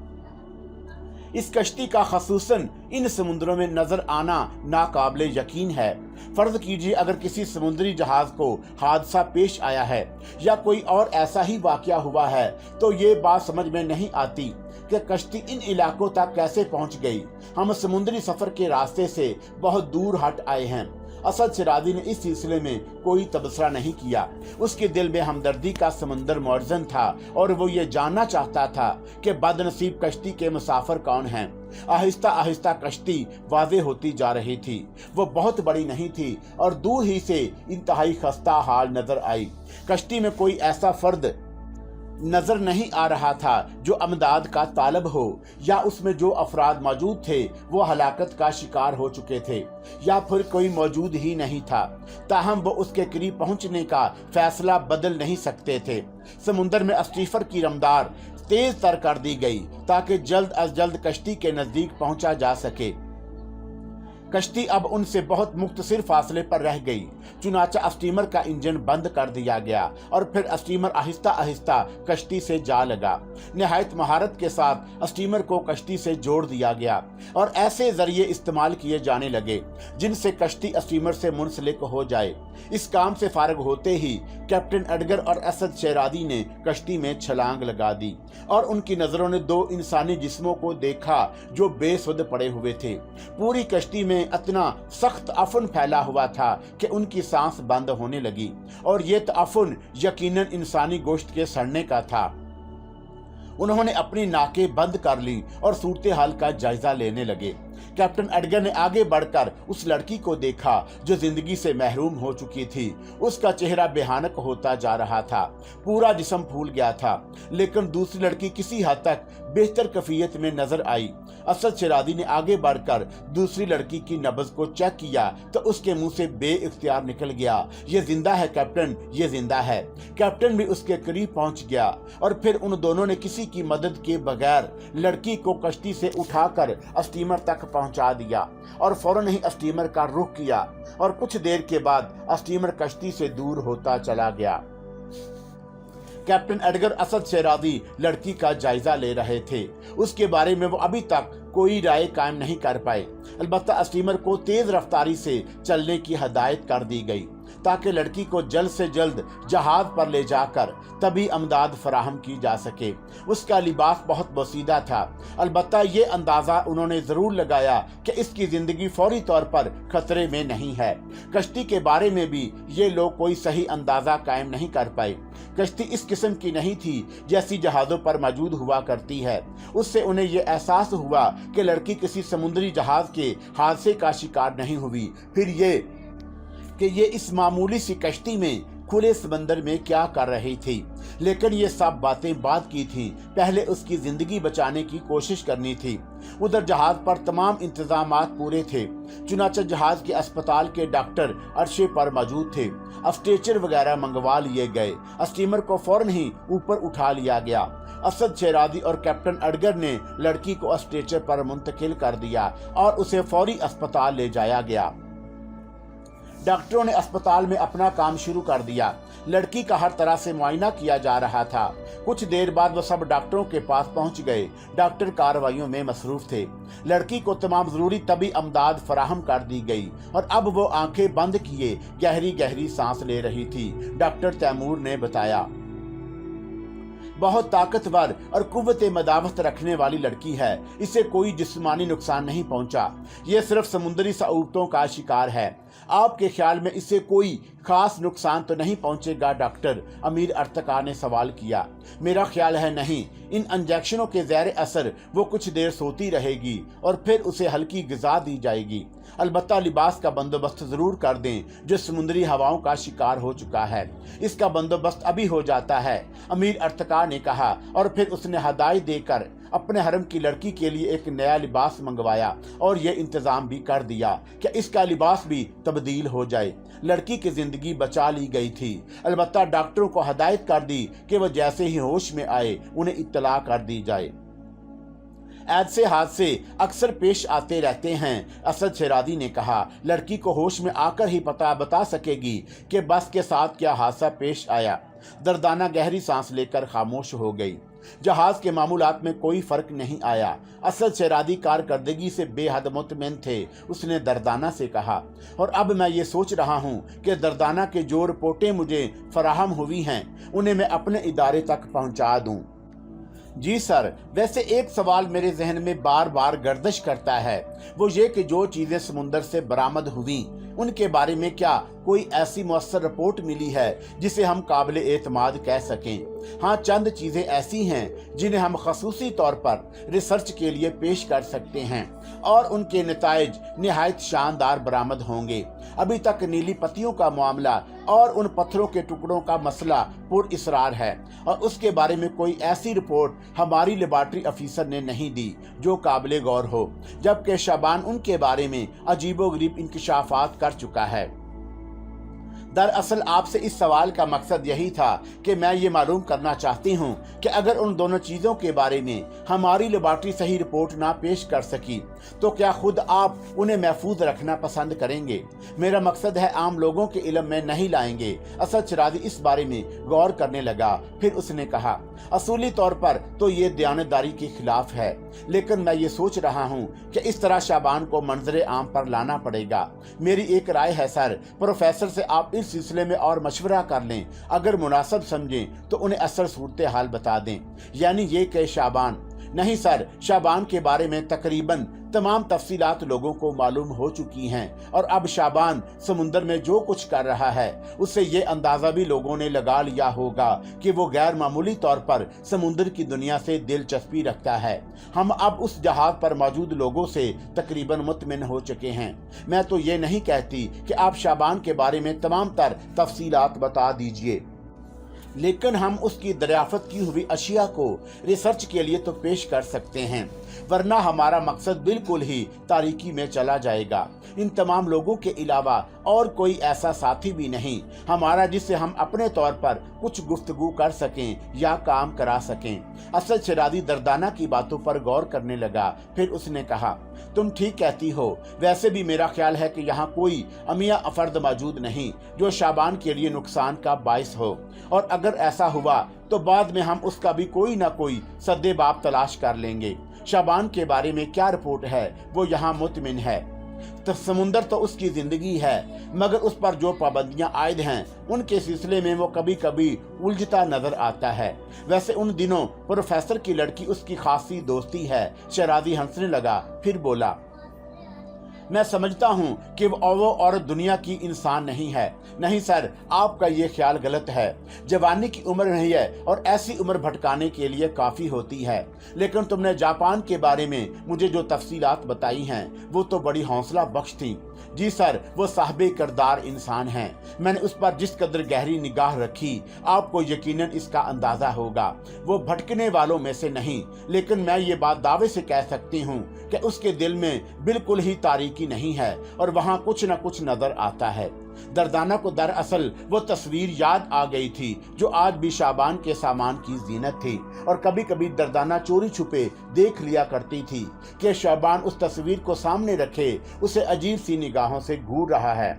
इस कश्ती का खसूसन इन समुद्रों में नजर आना नाकाबिले यकीन है। फर्ज कीजिए अगर किसी समुद्री जहाज को हादसा पेश आया है या कोई और ऐसा ही वाकया हुआ है तो ये बात समझ में नहीं आती कि कश्ती इन इलाकों तक कैसे पहुंच गई। हम समुद्री सफर के रास्ते से बहुत दूर हट आए हैं। असद शरादी ने इस सिलसिले में कोई तबसरा नहीं किया। उसके दिल में हमदर्दी का समंदर मौजूद था और वो ये जानना चाहता था कि बदनसीब कश्ती के मुसाफिर कौन हैं। आहिस्ता आहिस्ता कश्ती वाज़ेह होती जा रही थी। वो बहुत बड़ी नहीं थी और दूर ही से इंतहाई खस्ता हाल नजर आई। कश्ती में कोई ऐसा फर्द नजर नहीं आ रहा था जो अमदाद का तालब हो, या उसमें जो अफराद मौजूद थे वो हलाकत का शिकार हो चुके थे, या फिर कोई मौजूद ही नहीं था। ताहम वो उसके करीब पहुंचने का फैसला बदल नहीं सकते थे। समुंदर में स्टीफर की रफ्तार तेज तर कर दी गई ताकि जल्द अज जल्द कश्ती के नजदीक पहुंचा जा सके। कश्ती अब उनसे बहुत मुख्तसर फासले पर रह गई। चुनाचा स्टीमर का इंजन बंद कर दिया गया और फिर स्टीमर आहिस्ता आहिस्ता कश्ती से जा लगा। निहायत महारत के साथ स्टीमर को कश्ती से जोड़ दिया गया और ऐसे जरिए इस्तेमाल किए जाने लगे जिनसे कश्ती स्टीमर से मुंसलिक हो जाए। इस काम से फारग होते ही कैप्टन एडगर और असद शरादी ने कश्ती में छलांग लगा दी और उनकी नजरों ने दो इंसानी जिस्मों को देखा जो बेसुध पड़े हुए थे। पूरी कश्ती में इतना सख्त अफन फैला हुआ था कि उनकी सांस बंद होने लगी और ये तअफुन यकीनन इंसानी गोश्त के सड़ने का था। उन्होंने अपनी नाकें बंद कर ली और सूरत हाल का जायजा लेने लगे। कैप्टन एडगर ने आगे बढ़कर उस लड़की को देखा जो जिंदगी से महरूम हो चुकी थी। उसका चेहरा बेहानक होता जा रहा था, पूरा जिस्म फूल गया था, लेकिन दूसरी लड़की किसी हद तक बेहतर कैफियत में नजर आई। असद शरादी ने आगे बढ़कर दूसरी लड़की की नब्ज को चेक किया तो उसके मुंह से बेइख्तियार निकल गया, ये जिंदा है कैप्टन, ये जिंदा है। कैप्टन भी उसके करीब पहुंच गया और फिर उन दोनों ने किसी की मदद के बगैर लड़की को कश्ती से उठाकर स्टीमर तक पहुंचा दिया और फौरन ही स्टीमर का रुख किया और कुछ देर के बाद स्टीमर कश्ती से दूर होता चला गया। कैप्टन एडगर असद शरादी लड़की का जायजा ले रहे थे। उसके बारे में वो अभी तक कोई राय कायम नहीं कर पाए। अलबत्ता स्टीमर को तेज रफ्तारी से चलने की हदायत कर दी गई ताकि लड़की को जल्द से जल्द जहाज पर ले जाकर तभी अमदाद फराहम की जा सके। उसका लिबास बहुत बोसीदा था, अलबत्ता ये अंदाजा उन्होंने जरूर लगाया कि इसकी जिंदगी फौरी तौर पर खतरे में नहीं है। कश्ती के बारे में भी ये लोग कोई सही अंदाजा कायम नहीं कर पाए। कश्ती इस किस्म की नहीं थी जैसी जहाजों पर मौजूद हुआ करती है। उससे उन्हें ये एहसास हुआ कि लड़की किसी समुद्री जहाज के हादसे का शिकार नहीं हुई। फिर ये इस मामूली सी कश्ती में खुले समंदर में क्या कर रही थी। लेकिन ये सब बातें बाद की थी, पहले उसकी जिंदगी बचाने की कोशिश करनी थी। उधर जहाज पर तमाम इंतजामात पूरे थे। चुनाचा जहाज के अस्पताल के डॉक्टर अरशे पर मौजूद थे। स्ट्रेचर वगैरह मंगवा लिए गए। स्टीमर को फौरन ही ऊपर उठा लिया गया। असद शरादी और कैप्टन एडगर ने लड़की को स्ट्रेचर पर मुंतकिल कर दिया और उसे फौरी अस्पताल ले जाया गया। डॉक्टरों ने अस्पताल में अपना काम शुरू कर दिया। लड़की का हर तरह से मुआयना किया जा रहा था। कुछ देर बाद वो सब डॉक्टरों के पास पहुंच गए। डॉक्टर कार्रवाइयों में मसरूफ थे। लड़की को तमाम जरूरी तबी अमदाद फराहम कर दी गई और अब वो आंखें बंद किए गहरी गहरी सांस ले रही थी। डॉक्टर तैमूर ने बताया, बहुत ताकतवर और कुव्वत मदावत रखने वाली लड़की है। इसे कोई जिस्मानी नुकसान नहीं पहुंचा। ये सिर्फ समुद्री सऊबतों का शिकार है। आपके ख्याल में इसे कोई खास नुकसान तो नहीं पहुंचेगा डॉक्टर? अमीर अर्तका ने सवाल किया। मेरा ख्याल है नहीं। इन इंजेक्शनों के ज़ैर असर वो कुछ देर सोती रहेगी और फिर उसे हल्की ग़िज़ा दी जाएगी। अलबत्ता लिबास का बंदोबस्त जरूर कर दें जो समुद्री हवाओं का शिकार हो चुका है। इसका बंदोबस्त अभी हो जाता है, अमीर अर्तका ने कहा और फिर उसने हदायत देकर अपने हरम की लड़की के लिए एक नया लिबास मंगवाया और ये इंतजाम भी कर दिया कि इसका लिबास भी तब्दील हो जाए। लड़की की जिंदगी बचा ली गई थी। अलबत्ता डॉक्टरों को हदायत कर दी कि वह जैसे ही होश में आए उन्हें इत्तला कर दी जाए। ऐसे हादसे अक्सर पेश आते रहते हैं। असद शेरादी ने कहा, लड़की को होश में आकर ही पता बता सकेगी कि बस के साथ क्या हादसा पेश आया। दर्दाना गहरी सांस लेकर खामोश हो गई। जहाज के मामूलात में कोई फर्क नहीं आया। असद शेरादी कारकर्दगी से बेहद मुतमिन थे। उसने दर्दाना से कहा, और अब मैं ये सोच रहा हूँ कि दर्दाना के जो रिपोर्टें मुझे फराहम हुई हैं उन्हें मैं अपने इदारे तक पहुँचा दूँ। जी सर, वैसे एक सवाल मेरे जहन में बार बार गर्दिश करता है, वो ये कि जो चीजें समुंदर से बरामद हुई उनके बारे में क्या कोई ऐसी मुअस्सर रिपोर्ट मिली है जिसे हम काबिल एतमाद कह सकें। हाँ, चंद चीजें ऐसी हैं जिन्हें हम खसूसी तौर पर रिसर्च के लिए पेश कर सकते हैं और उनके नताइज निहायत शानदार बरामद होंगे। अभी तक नीली पत्तियों का मामला और उन पत्थरों के टुकड़ों का मसला पुर इसरार है और उसके बारे में कोई ऐसी रिपोर्ट हमारी लेबॉर्ट्री अफीसर ने नहीं दी जो काबिल गौर हो, जबकि शाबान उनके बारे में अजीबोगरीब इंकशाफात कर चुका है। दरअसल आपसे इस सवाल का मकसद यही था कि मैं ये मालूम करना चाहती हूँ कि अगर उन दोनों चीज़ों के बारे में हमारी लेबॉर्ट्री सही रिपोर्ट ना पेश कर सकी तो क्या खुद आप उन्हें महफूज रखना पसंद करेंगे। मेरा मकसद है आम लोगों के इल्म में नहीं लाएंगे। असद शेरादी इस बारे में गौर करने लगा। फिर उसने कहा, असूली तौर पर तो ये दयानतदारी के खिलाफ है, लेकिन मैं ये सोच रहा हूँ कि इस तरह शाबान को मंजरे आम पर लाना पड़ेगा। मेरी एक राय है सर, प्रोफेसर से आप इस सिलसिले में और मशवरा कर लें। अगर मुनासिब समझें तो उन्हें असल सूरत हाल बता दें। यानी ये कि शाबान नहीं सर, शाबान के बारे में तकरीबन तमाम तफसीलात लोगों को मालूम हो चुकी हैं और अब शाबान समुंदर में जो कुछ कर रहा है उससे ये अंदाजा भी लोगों ने लगा लिया होगा कि वो गैर मामूली तौर पर समुंदर की दुनिया से दिलचस्पी रखता है। हम अब उस जहाज पर मौजूद लोगों से तकरीबन मुतमिन हो चुके हैं। मैं तो ये नहीं कहती कि आप शाबान के बारे में तमाम तर तफसीलात बता दीजिए, लेकिन हम उसकी दरियाफ्त की हुई अशिया को रिसर्च के लिए तो पेश कर सकते हैं, वरना हमारा मकसद बिल्कुल ही तारीकी में चला जाएगा। इन तमाम लोगों के अलावा और कोई ऐसा साथी भी नहीं हमारा जिससे हम अपने तौर पर कुछ गुफ्तगू कर सकें या काम करा सकें। असद शेरादी दर्दाना की बातों पर गौर करने लगा। फिर उसने कहा, तुम ठीक कहती हो। वैसे भी मेरा ख्याल है कि यहाँ कोई अमिया अफर्द मौजूद नहीं जो शाबान के लिए नुकसान का बाइस हो, और अगर ऐसा हुआ तो बाद में हम उसका भी कोई ना कोई सद्देबाब तलाश कर लेंगे। शाबान के बारे में क्या रिपोर्ट है वो यहाँ मुतमिन है। तो समुंदर तो उसकी जिंदगी है, मगर उस पर जो पाबंदियां आयद हैं उनके सिलसिले में वो कभी कभी उलझता नजर आता है। वैसे उन दिनों प्रोफेसर की लड़की उसकी खासी दोस्ती है। शेरादी हंसने लगा। फिर बोला, मैं समझता हूँ कि वो औरत दुनिया की इंसान नहीं है। नहीं सर, आपका ये ख्याल गलत है। जवानी की उम्र नहीं है और ऐसी उम्र भटकाने के लिए काफी होती है। लेकिन तुमने जापान के बारे में मुझे जो तफसीलात बताई हैं वो तो बड़ी हौसला बख्श थी। जी सर, वो साहिबे किरदार इंसान हैं। मैंने उस पर जिस कदर गहरी निगाह रखी आपको यकीनन इसका अंदाजा होगा। वो भटकने वालों में से नहीं, लेकिन मैं ये बात दावे से कह सकती हूँ कि उसके दिल में बिल्कुल ही तारीकी नहीं है और वहाँ कुछ न कुछ नजर आता है। दर्दाना को दरअसल वो तस्वीर याद आ गई थी जो आज भी शाबान के सामान की जीनत थी, और कभी कभी दर्दाना चोरी छुपे देख लिया करती थी कि शाबान उस तस्वीर को सामने रखे उसे अजीब सी निगाहों से घूर रहा है।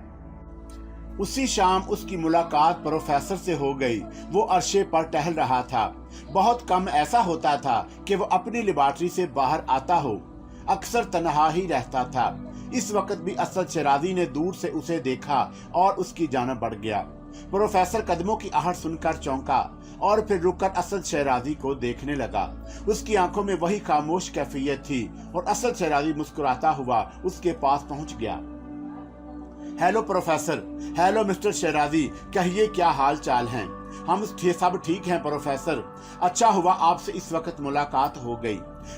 उसी शाम उसकी मुलाकात प्रोफेसर से हो गई। वो अरशे पर टहल रहा था। बहुत कम ऐसा होता था कि वो अपनी लेबॉर्ट्री से बाहर आता हो, अक्सर तन्हा ही रहता था। इस वक्त भी असद शेरादी ने दूर से उसे देखा और उसकी जान बढ़ गया। प्रोफेसर कदमों की आहट सुनकर चौंका और फिर रुककर असद शेरादी को देखने लगा। उसकी आंखों में वही खामोश कैफियत थी और असद शेरादी मुस्कुराता हुआ उसके पास पहुंच गया। Hello professor. हेलो मिस्टर शेराजी, कहिए क्या हाल चाल हैं? हम सब ठीक हैं प्रोफेसर। अच्छा हुआ आपसे इस वक्त मुलाकात हो गई।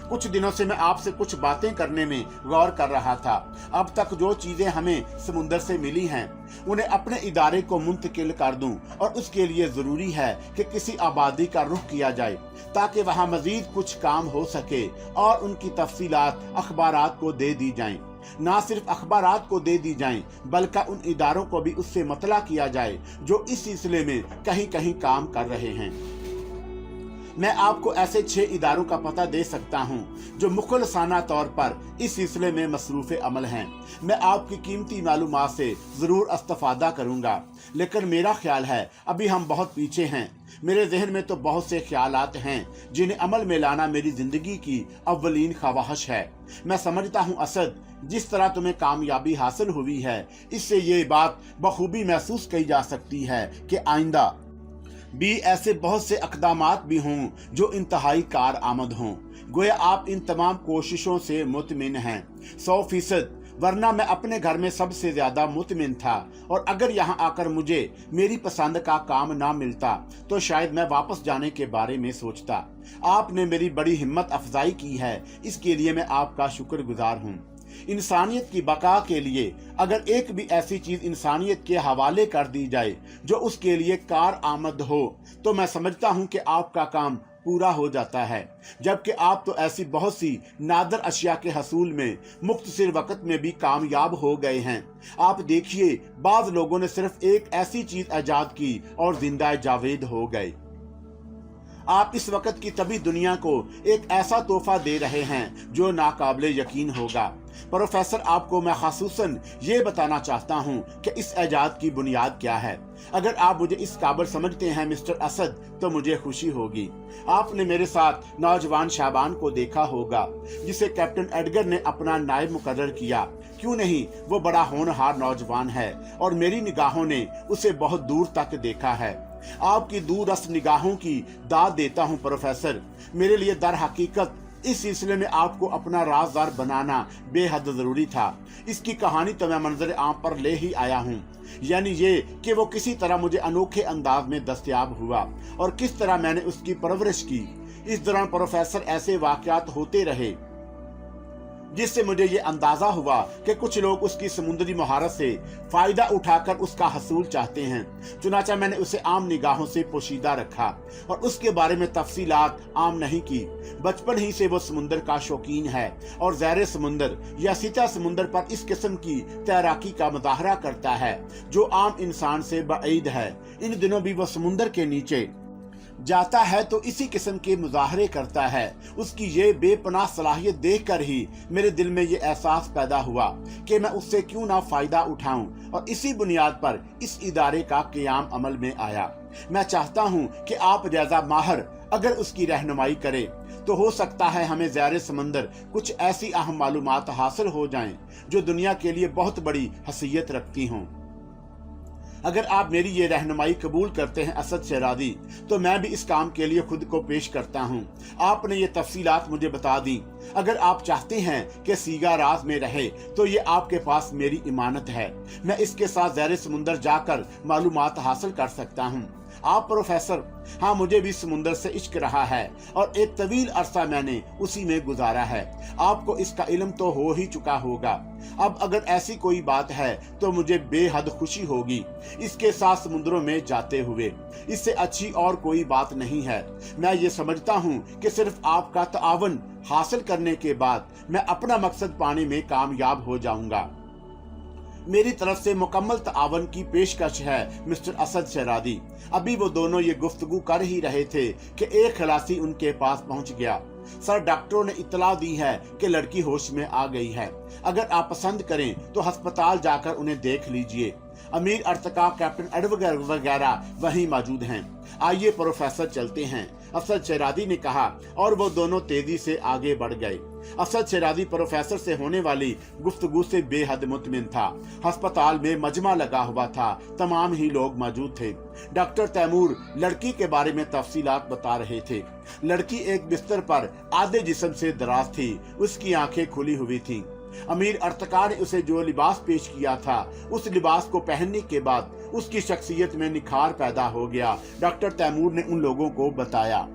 कुछ दिनों से मैं आपसे कुछ बातें करने में गौर कर रहा था। अब तक जो चीजें हमें समुंदर से मिली हैं उन्हें अपने इदारे को मुंतकिल कर दूं, और उसके लिए जरूरी है कि किसी आबादी का रुख किया जाए ताकि वहां मजीद कुछ काम हो सके और उनकी तफसीलात अखबारात को दे दी जाएं। ना सिर्फ अखबारात को दे दी जाएं बल्कि उन इदारों को भी उससे मतला किया जाए जो इस सिलसिले में कहीं कहीं काम कर रहे हैं। मैं आपको ऐसे 6 इदारों का पता दे सकता हूं जो मुखलसाना तौर पर इस सिलसिले में मसरूफ अमल हैं। मैं आपकी कीमती मालूमात से जरूर इस्तेफादा करूंगा, लेकिन मेरा ख्याल है अभी हम बहुत पीछे हैं। मेरे जहन में तो बहुत से ख्यालात हैं जिन्हें अमल में लाना मेरी जिंदगी की अव्वलीन ख्वाहिश है। मैं समझता हूँ असद, जिस तरह तुम्हें कामयाबी हासिल हुई है इससे ये बात बखूबी महसूस की जा सकती है कि आइंदा भी ऐसे बहुत से अक़दामात भी हों जो इंतहाई कार आमद हों। गोया आप इन तमाम कोशिशों से मुतमिन हैं 100%, वरना मैं अपने घर में सबसे ज्यादा मुतमिन था, और अगर यहाँ आकर मुझे मेरी पसंद का काम ना मिलता तो शायद मैं वापस जाने के बारे में सोचता। आपने मेरी बड़ी हिम्मत अफजाई की है, इसके लिए मैं आपका शुक्रगुजार हूँ। इंसानियत की बका के लिए अगर एक भी ऐसी चीज इंसानियत के हवाले कर दी जाए जो उसके लिए कार आमद हो तो मैं समझता हूँ कि आपका काम पूरा हो जाता है। जबकि आप तो ऐसी बहुत सी नादर अशिया के हसूल में मुख्तसर वक्त में भी कामयाब हो गए हैं। आप देखिए, बाज लोगों ने सिर्फ एक ऐसी चीज ईजाद की और जिंदा जावेद हो गए। आप इस वक्त की तभी दुनिया को एक ऐसा तोहफा दे रहे हैं जो नाकाबिले यकीन होगा। प्रोफेसर, आपको मैं खासूसन ये बताना चाहता हूँ कि इस ऐजाद की बुनियाद क्या है। अगर आप मुझे इस काबिल समझते हैं मिस्टर असद तो मुझे खुशी होगी। आपने मेरे साथ नौजवान शाबान को देखा होगा जिसे कैप्टन एडगर ने अपना नायब मुकर्रर किया। क्यों नहीं, वो बड़ा होनहार नौजवान है और मेरी निगाहों ने उसे बहुत दूर तक देखा है। आपकी दूरदर्श निगाहों की दाद देता हूँ प्रोफेसर। मेरे लिए दर हकीकत इस सिलसिले में आपको अपना राजदार बनाना बेहद जरूरी था। इसकी कहानी तो मैं मंजर आम पर ले ही आया हूँ, यानी ये कि वो किसी तरह मुझे अनोखे अंदाज में दस्तयाब हुआ और किस तरह मैंने उसकी परवरिश की। इस दौरान प्रोफेसर ऐसे वाकयात होते रहे जिससे मुझे ये अंदाजा हुआ कि कुछ लोग उसकी समुद्री महारत से फायदा उठाकर उसका हसूल चाहते हैं। चुनाचा मैंने उसे आम निगाहों से पोशीदा रखा और उसके बारे में तफसीलात आम नहीं की। बचपन ही से वो समुद्र का शौकीन है और ज़ैरे समुद्र या सीता समुद्र पर इस किस्म की तैराकी का मुजाहरा करता है जो आम इंसान से बईद है। इन दिनों भी वो समुद्र के नीचे जाता है तो इसी किस्म के मुजाहरे करता है। उसकी ये बेपनाह सलाहियत देखकर ही मेरे दिल में ये एहसास पैदा हुआ कि मैं उससे क्यों ना फायदा उठाऊं, और इसी बुनियाद पर इस इदारे का क़याम अमल में आया। मैं चाहता हूं कि आप जैसा माहर अगर उसकी रहनुमाई करे तो हो सकता है हमें ज़ैरे समंदर कुछ ऐसी अहम मालूमात हासिल हो जाएं जो दुनिया के लिए बहुत बड़ी हसीयत रखती हों। अगर आप मेरी ये रहनुमाई कबूल करते हैं असद शेराजी, तो मैं भी इस काम के लिए खुद को पेश करता हूँ। आपने ये तफसीलात मुझे बता दी। अगर आप चाहते हैं कि सीगा राज में रहे तो ये आपके पास मेरी इमानत है। मैं इसके साथ ज़ैरे समुंदर जाकर मालूमात हासिल कर सकता हूँ। आप प्रोफेसर, हाँ मुझे भी समुंदर से इश्क रहा है और एक तवील अरसा मैंने उसी में गुजारा है। आपको इसका इल्म तो हो ही चुका होगा। अब अगर ऐसी कोई बात है तो मुझे बेहद खुशी होगी इसके साथ समुद्रों में जाते हुए। इससे अच्छी और कोई बात नहीं है। मैं ये समझता हूँ कि सिर्फ आपका तावन हासिल करने के बाद मैं अपना मकसद पाने में कामयाब हो जाऊंगा। मेरी तरफ से मुकम्मल तावन की पेशकश है मिस्टर असद शेराजी। अभी वो दोनों ये गुफ्तगू कर ही रहे थे कि एक खलासी उनके पास पहुंच गया। सर, डॉक्टरों ने इत्तला दी है कि लड़की होश में आ गई है। अगर आप पसंद करें तो अस्पताल जाकर उन्हें देख लीजिए। अमीर अर्तका, कैप्टन एडगर वगैरह वहीं मौजूद हैं। आइए प्रोफेसर, चलते हैं, असद शेराजी ने कहा और वो दोनों तेजी से आगे बढ़ गए। असद शेराजी प्रोफेसर से होने वाली गुफ्तगू से बेहद मुतमिन था। अस्पताल में मजमा लगा हुआ था, तमाम ही लोग मौजूद थे। डॉक्टर तैमूर लड़की के बारे में तफसीलात बता रहे थे। लड़की एक बिस्तर पर आधे जिस्म से दराज थी। उसकी आंखें खुली हुई थी। अमीर अर्तकार ने उसे जो लिबास पेश किया था, उस लिबास को पहनने के बाद उसकी शख्सियत में निखार पैदा हो गया। डॉक्टर तैमूर ने उन लोगों को बताया,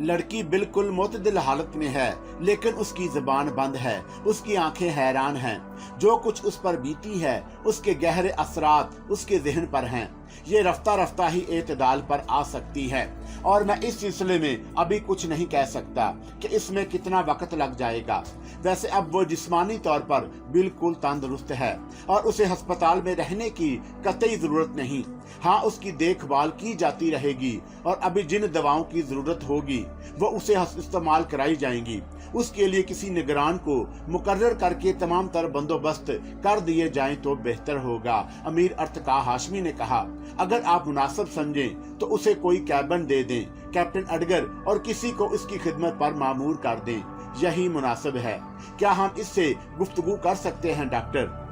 लड़की बिल्कुल मुतदिल हालत में है, लेकिन उसकी जुबान बंद है, उसकी आंखें हैरान हैं। जो कुछ उस पर बीती है, उसके गहरे असरात उसके ज़हन पर हैं। ये रफ्ता रफ्ता ही एतदाल पर आ सकती है, और मैं इस सिलसिले में अभी कुछ नहीं कह सकता कि इसमें कितना वक्त लग जाएगा। वैसे अब वो जिस्मानी तौर पर बिल्कुल तंदुरुस्त है और उसे अस्पताल में रहने की कतई जरूरत नहीं। हाँ, उसकी देखभाल की जाती रहेगी और अभी जिन दवाओं की जरूरत होगी वो उसे इस्तेमाल कराई जाएंगी। उसके लिए किसी निगरान को मुकर्रर करके तमाम तर बंदोबस्त कर दिए जाएं तो बेहतर होगा। अमीर अर्तका हाशमी ने कहा, अगर आप मुनासिब समझें तो उसे कोई कैबिन दे दें, कैप्टन एडगर और किसी को इसकी खिदमत पर मामूर कर दें। यही मुनासिब है। क्या हम इससे गुफ्तगू कर सकते हैं डॉक्टर?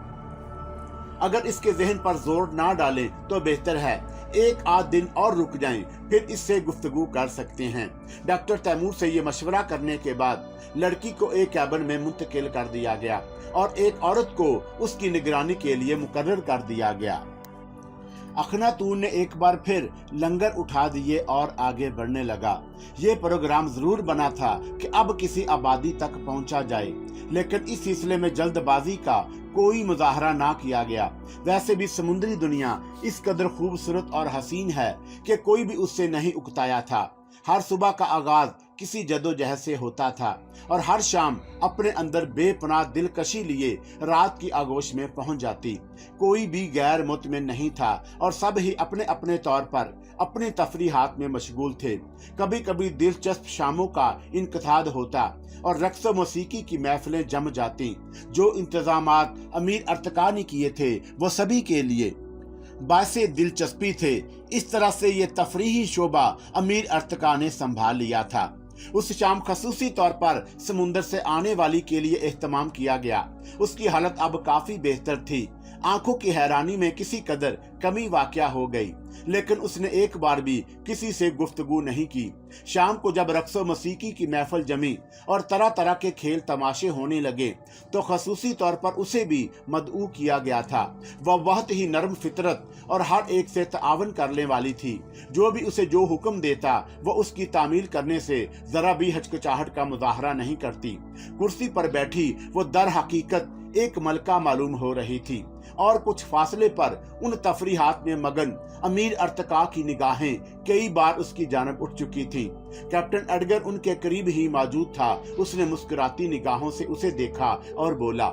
अगर इसके जहन पर जोर ना डालें तो बेहतर है। एक आध दिन और रुक जाएं, फिर इससे गुफ्तगू कर सकते हैं। डॉक्टर तैमूर से ये मशवरा करने के बाद लड़की को एक कैबिन में मुंतकिल कर दिया गया और एक औरत को उसकी निगरानी के लिए मुकर्रर कर दिया गया। अखनातून ने एक बार फिर लंगर उठा दिए और आगे बढ़ने लगा। ये प्रोग्राम जरूर बना था कि अब किसी आबादी तक पहुंचा जाए, लेकिन इस सिलसिले में जल्दबाजी का कोई मुजाहरा ना किया गया। वैसे भी समुद्री दुनिया इस कदर खूबसूरत और हसीन है कि कोई भी उससे नहीं उकताया था। हर सुबह का आगाज किसी जदोजहद से होता था और हर शाम अपने अंदर बेपनाह दिलकशी लिए रात की आगोश में पहुंच जाती। कोई भी गैर मुतमिन नहीं था और सब ही अपने अपने तौर पर अपनी तफरीहात में मशगूल थे। कभी कभी दिलचस्प शामों का इनक़िताद होता और रक्स मौसीकी की महफिलें जम जाती। जो इंतजामात अमीर अर्तका ने किए थे वो सभी के लिए बासे दिलचस्पी थे। इस तरह से ये तफरीही शोबा अमीर अर्तका ने संभाल लिया था। उस शाम खसूसी तौर पर समुंदर से आने वाली के लिए एहतमाम किया गया। उसकी हालत अब काफी बेहतर थी। आंखों की हैरानी में किसी कदर कमी वाक़या हो गई, लेकिन उसने एक बार भी किसी से गुफ्तगू नहीं की। शाम को जब रक्सो मौसीकी की महफिल जमी और तरह तरह के खेल तमाशे होने लगे तो खसूसी तौर पर उसे भी मदऊ किया गया था। वह बहुत ही नरम फितरत और हर एक से तावन करने वाली थी। जो भी उसे जो हुक्म देता वह उसकी तामील करने से जरा भी हिचकिचाहट का मुजाहरा नहीं करती। कुर्सी पर बैठी वो दर हकीकत एक मलका मालूम हो रही थी और कुछ फासले पर उन तफरीहात में मगन अमीर अर्तका की निगाहें कई बार उसकी जानब उठ चुकी थीं। कैप्टन एडगर उनके करीब ही मौजूद था। उसने मुस्कुराती निगाहों से उसे देखा और बोला,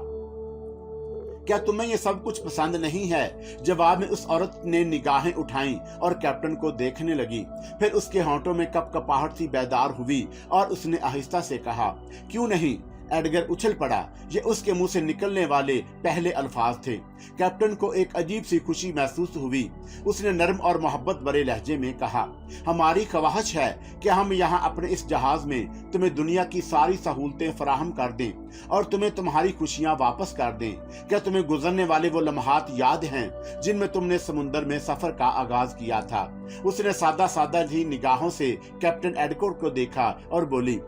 क्या तुम्हें ये सब कुछ पसंद नहीं है? जवाब में उस औरत ने निगाहें उठाईं और कैप्टन को देखने लगी। फिर उसके होंठों में कपकपाहट सी बेदार हुई और उसने आहिस्ता से कहा, क्यों नहीं? एडगर उछल पड़ा। ये उसके मुंह से निकलने वाले पहले अल्फाज थे। कैप्टन को एक अजीब सी खुशी महसूस हुई। उसने नरम और मोहब्बत भरे लहजे में कहा, हमारी ख्वाहिश है कि हम यहाँ अपने इस जहाज में तुम्हें दुनिया की सारी सहूलतें फराहम कर दें और तुम्हें तुम्हारी खुशियाँ वापस कर दें। क्या तुम्हें गुजरने वाले वो लम्हात याद हैं जिनमें तुमने समुंदर में सफर का आगाज किया था? उसने सादा सादा ही निगाहों से कैप्टन एडगर को देखा और बोली,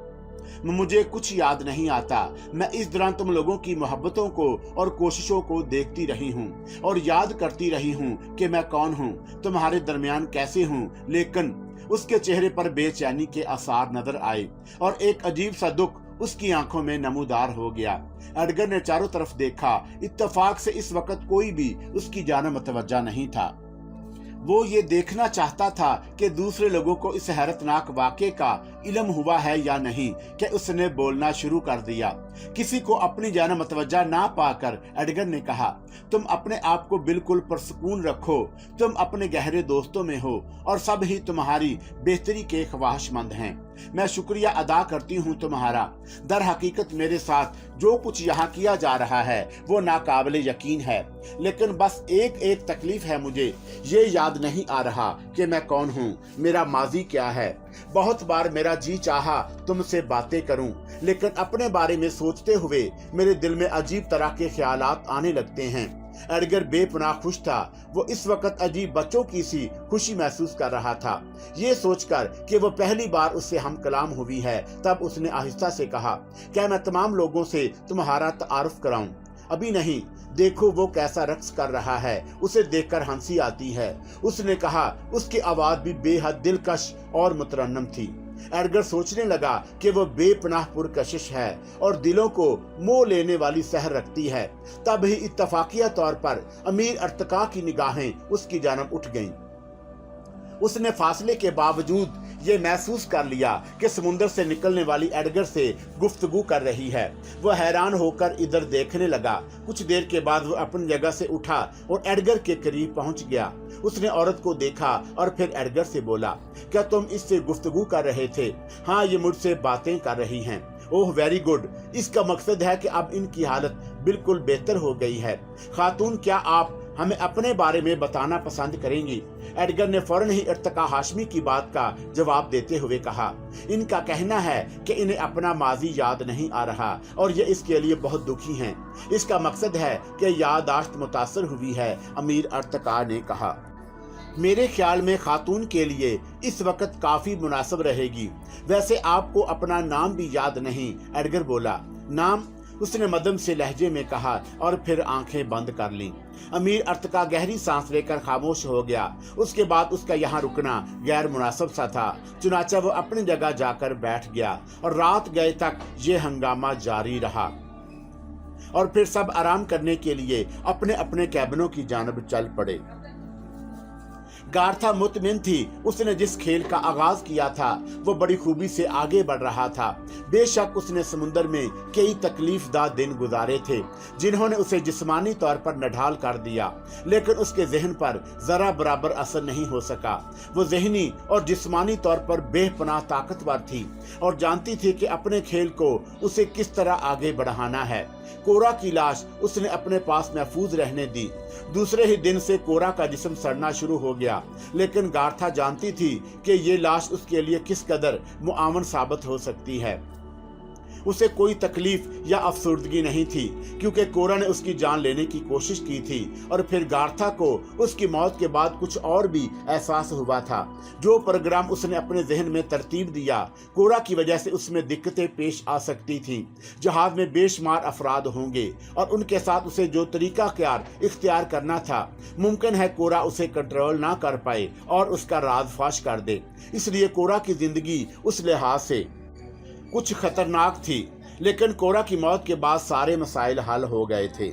मुझे कुछ याद नहीं आता। मैं इस दौरान तुम लोगों की मोहब्बतों को और कोशिशों को देखती रही हूँ और याद करती रही हूँ कि मैं कौन हूँ, तुम्हारे दरमियान कैसे हूँ। लेकिन उसके चेहरे पर बेचैनी के आसार नजर आए और एक अजीब सा दुख उसकी आंखों में नमूदार हो गया। एडगर ने चारों तरफ देखा। इत्तेफाक से इस वक्त कोई भी उसकी जानिब मुतवज्जा नहीं था। वो ये देखना चाहता था कि दूसरे लोगों को इस हैरतनाक वाक़े का इल्म हुआ है या नहीं कि उसने बोलना शुरू कर दिया। किसी को अपनी जानिब मुतवज्जा ना पाकर एडगर ने कहा, तुम अपने आप को बिल्कुल पुरसुकून रखो। तुम अपने गहरे दोस्तों में हो और सब ही तुम्हारी बेहतरी के ख्वाहिशमंद हैं। मैं शुक्रिया अदा करती हूँ तुम्हारा। दर हकीकत मेरे साथ जो कुछ यहाँ किया जा रहा है वो नाकाबिले यकीन है, लेकिन बस एक एक तकलीफ है। मुझे ये याद नहीं आ रहा कि मैं कौन हूँ, मेरा माजी क्या है। बहुत बार मेरा जी चाहा तुमसे बातें करूं, लेकिन अपने बारे में सोचते हुए मेरे दिल में अजीब तरह के ख्यालात आने लगते हैं। एडगर बेपनाह खुश था। वो इस वक्त अजीब बच्चों की सी खुशी महसूस कर रहा था। ये सोचकर कि वो पहली बार उससे हम कलाम हुई है, तब उसने आहिस्ता से कहा, क्या मैं तमाम लोगों से तुम्हारा तारुफ कराऊं? अभी नहीं, देखो वो कैसा रक्स कर रहा है, उसे देखकर हंसी आती है। उसने कहा। उसकी आवाज भी बेहद दिलकश और मुतरन्नम थी। एडगर सोचने लगा कि वो बेपनाह पुरकशिश है और दिलों को मोह लेने वाली सहर रखती है। तब ही इत्तफाकिया तौर पर अमीर अर्तका की निगाहें उसकी जानब उठ गईं। उसने फासले के बावजूद ये महसूस कर लिया कि समुंदर से निकलने वाली एडगर से गुफ्तगू कर रही है। वो हैरान होकर इधर देखने लगा। कुछ देर के बाद वो अपनी जगह से उठा और एडगर के करीब पहुंच गया। उसने औरत को देखा और फिर एडगर से बोला, क्या तुम इससे गुफ्तगू कर रहे थे? हाँ, ये मुझसे बातें कर रही हैं। ओह वेरी गुड, इसका मकसद है कि अब इनकी हालत बिल्कुल बेहतर हो गई है। खातून, क्या आप हमें अपने बारे में बताना पसंद करेंगी? एडगर ने फौरन ही इर्तका हाशमी की बात का जवाब देते हुए कहा। इनका कहना है कि इन्हें अपना माजी याद नहीं आ रहा और ये इसके लिए बहुत दुखी हैं। इसका मकसद है कि याददाश्त मुतासर हुई है, अमीर इर्तका ने कहा। मेरे ख्याल में खातून के लिए इस वक्त काफी मुनासिब रहेगी। वैसे आपको अपना नाम भी याद नहीं? एडगर बोला। नाम? उसने मदम से लहजे में कहा और फिर आंखें बंद कर लीं। अमीर अर्तका गहरी सांस लेकर खामोश हो गया। उसके बाद उसका यहाँ रुकना गैर मुनासिब सा था। चुनाचा वो अपनी जगह जाकर बैठ गया और रात गए तक ये हंगामा जारी रहा और फिर सब आराम करने के लिए अपने अपने कैबिनों की जानब चल पड़े। गार्था मुतमिन थी। उसने जिस खेल का आगाज किया था वो बड़ी खूबी से आगे बढ़ रहा था। बेशक उसने समुद्र में कई तकलीफदा दिन गुजारे थे जिन्होंने उसे जिस्मानी तौर पर नढाल कर दिया, लेकिन उसके जहन पर जरा बराबर असर नहीं हो सका। वो जहनी और जिस्मानी तौर पर बेपनाह ताकतवर थी और जानती थी कि अपने खेल को उसे किस तरह आगे बढ़ाना है। कोरा की लाश उसने अपने पास महफूज रहने दी। दूसरे ही दिन से कोरा का जिस्म सड़ना शुरू हो गया, लेकिन गार्था जानती थी कि ये लाश उसके लिए किस कदर मुआवन साबित हो सकती है। उसे कोई तकलीफ या अफसुर्दगी नहीं थी क्योंकि कोरा ने उसकी जान लेने की कोशिश की थी और फिर गार्था को उसकी मौत के बाद कुछ और भी एहसास हुआ था। जो प्रोग्राम उसने अपने जहन में तरतीब दिया, कोरा की वजह से उसमें दिक्कतें पेश आ सकती थीं। जहाज में बेशुमार अफराद होंगे और उनके साथ उसे जो तरीका कार इख्तियार करना था, मुमकिन है कोरा उसे कंट्रोल ना कर पाए और उसका राज फाश कर दे। इसलिए कोरा की जिंदगी उस लिहाज से कुछ खतरनाक थी, लेकिन कोरा की मौत के बाद सारे मसाइल हल हो गए थे।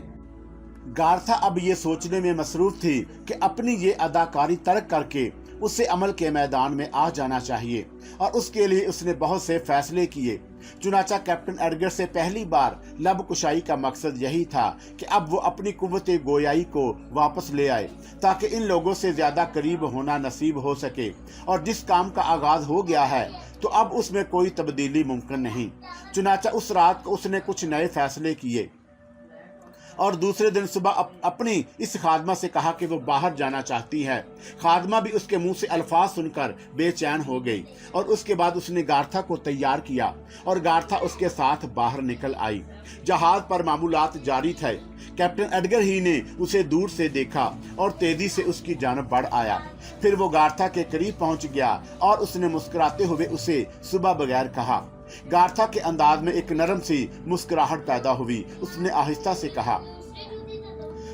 गार्था अब ये सोचने में मसरूफ थी कि अपनी ये अदाकारी तर्क करके उसे अमल के मैदान में आ जाना चाहिए और उसके लिए उसने बहुत से फैसले किए। चुनाचा कैप्टन एडगर से पहली बार लब कुशाई का मकसद यही था कि अब वो अपनी कुव्वते गोयाई को वापस ले आए ताकि इन लोगों से ज्यादा करीब होना नसीब हो सके। और जिस काम का आगाज हो गया है तो अब उसमें कोई तब्दीली मुमकिन नहीं। चुनाचा उस रात को उसने कुछ नए फैसले किए और दूसरे दिन सुबह अपनी इस खादमा से कहा कि वो बाहर जाना चाहती है। खादमा भी उसके मुंह से अल्फाज सुनकर बेचैन हो गई और उसके बाद उसने गार्था को तैयार किया और गार्था उसके साथ बाहर निकल आई। जहाज पर मामूलात जारी थे। कैप्टन एडगर ही ने उसे दूर से देखा और तेजी से उसकी जानब बढ़ आया। फिर वो गार्था के करीब पहुंच गया और उसने मुस्कुराते हुए उसे सुबह बगैर कहा। गार्था के अंदाज में एक नरम सी मुस्कुराहट पैदा हुई। उसने आहिस्ता से कहा,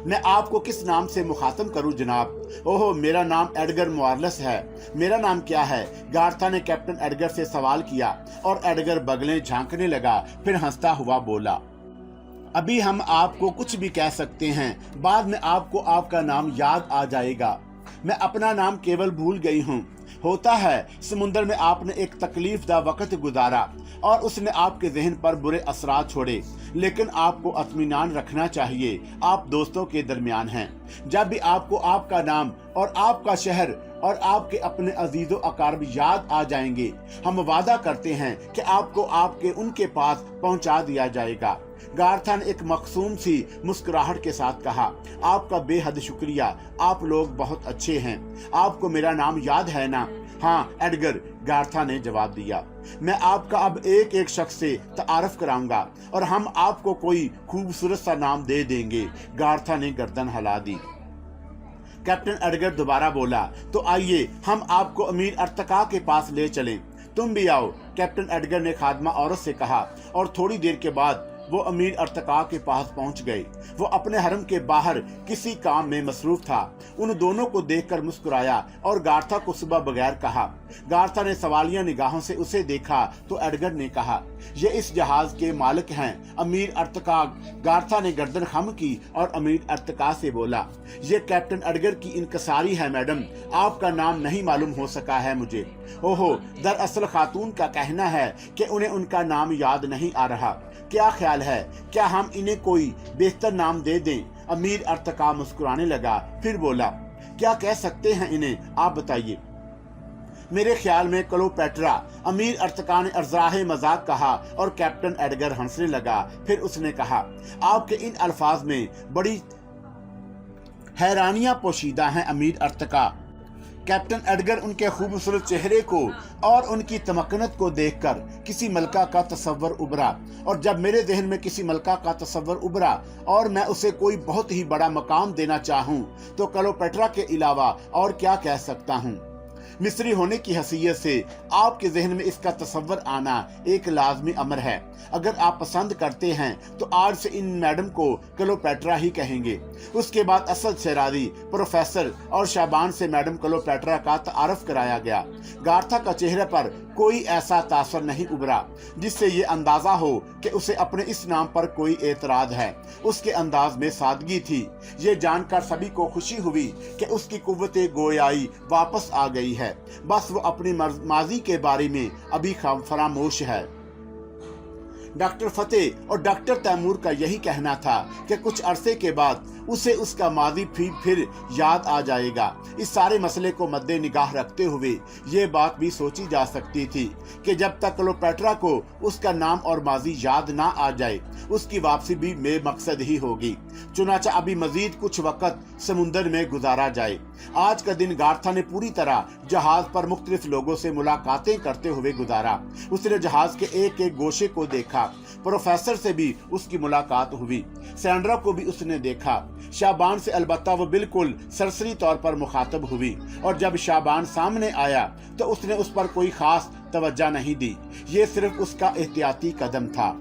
मैं आपको किस नाम से मुखातब करूं जनाब? ओहो, मेरा नाम एडगर मुआरलस है। मेरा नाम क्या है? गार्था ने कैप्टन एडगर से सवाल किया और एडगर बगलें झांकने लगा, फिर हंसता हुआ बोला, अभी हम आपको कुछ भी कह सकते हैं, बाद में आपको आपका नाम याद आ जाएगा। मैं अपना नाम केवल भूल गई हूँ। होता है समुद्र में आपने एक तकलीफदा वक्त गुजारा और उसने आपके जहन पर बुरे असरात छोड़े, लेकिन आपको इत्मीनान रखना चाहिए, आप दोस्तों के दरमियान हैं। जब भी आपको आपका नाम और आपका शहर और आपके अपने अजीजो अकारब याद आ जाएंगे, हम वादा करते हैं कि आपको आपके उनके पास पहुंचा दिया जाएगा। गार्था ने एक मखसूम सी मुस्कुराहट के साथ कहा, आपका बेहद शुक्रिया, आप लोग बहुत अच्छे हैं। आपको मेरा नाम याद है ना? हाँ एडगर, गार्था ने जवाब दिया। मैं आपका अब एक एक शख्स से तारफ कराऊंगा और हम आपको कोई खूबसूरत सा नाम दे देंगे। गार्था ने गर्दन हिला दी। कैप्टन एडगर दोबारा बोला, तो आइए हम आपको अमीर अर्तका के पास ले चलें। तुम भी आओ, कैप्टन एडगर ने खादमा औरत से कहा, और थोड़ी देर के बाद वो अमीर अर्तका के पास पहुंच गए। वो अपने हरम के बाहर किसी काम में मसरूफ था। उन दोनों को देखकर मुस्कुराया और गार्था को सुबह बगैर कहा। गार्था ने सवालिया निगाहों से उसे देखा तो एडगर ने कहा, ये इस जहाज के मालिक हैं, अमीर अर्तका। गार्था ने गर्दन खम की और अमीर अर्तका से बोला, ये कैप्टन एडगर की इनकसारी है मैडम, आपका नाम नहीं मालूम हो सका है मुझे। ओहो, दरअसल खातून का कहना है कि उन्हें उनका नाम याद नहीं आ रहा। क्या ख्याल है, क्या हम इन्हें कोई बेहतर नाम दे दें? अमीर अर्तका मुस्कुराने लगा, फिर बोला, क्या कह सकते हैं इन्हें, आप बताइए। मेरे ख्याल में क्लोपेट्रा, अमीर अर्तका ने अर्ज़ाहे मजाक कहा और कैप्टन एडगर हंसने लगा। फिर उसने कहा, आपके इन अल्फाज में बड़ी हैरानियां पोशीदा हैं अमीर अर्तका। कैप्टन एडगर उनके खूबसूरत चेहरे को और उनकी तमक्कनत को देखकर किसी मलका का तस्वर उभरा, और जब मेरे जहन में किसी मलका का तस्वर उभरा और मैं उसे कोई बहुत ही बड़ा मकाम देना चाहूं तो क्लोपेट्रा के अलावा और क्या कह सकता हूं। मिस्री होने की हैसियत से आपके जहन में इसका तस्वर आना एक लाजमी अमर है। अगर आप पसंद करते हैं तो आज से इन मैडम को क्लोपेट्रा ही कहेंगे। उसके बाद असद शरादी, प्रोफेसर और शाबान से मैडम क्लोपेट्रा का तारफ कराया गया। गार्था का चेहरे पर कोई ऐसा तासर नहीं उभरा जिससे ये अंदाजा हो कि उसे अपने इस नाम पर कोई एतराज है। उसके अंदाज में सादगी थी। ये जानकर सभी को खुशी हुई कि उसकी कुव्वते गोयाई वापस आ गई है। बस वो अपनी माजी के बारे में अभी फरामोश है। डॉक्टर फतेह और डॉक्टर तैमूर का यही कहना था कि कुछ अरसे के बाद उसे उसका माजी फिर याद आ जाएगा। इस सारे मसले को मद्दे निगाह रखते हुए ये बात भी सोची जा सकती थी कि जब तक क्लोपेट्रा को उसका नाम और माजी याद ना आ जाए उसकी वापसी भी बेमकसद ही होगी। चुनाचा अभी मजीद कुछ वक्त समुंदर में गुजारा जाए। आज का दिन गार्था ने पूरी तरह जहाज पर मुख्तलिफ लोगों से मुलाकातें करते हुए गुजारा। उसने जहाज के एक एक गोशे को देखा। प्रोफेसर से भी उसकी मुलाकात हुई। सैंड्रा को भी उसने देखा। शाबान से अलबत्ता वो बिल्कुल सरसरी तौर पर मुखातब हुई, और जब शाबान सामने आया तो उसने उस पर कोई खास तवज्जो नहीं दी। ये सिर्फ उसका एहतियाती कदम था।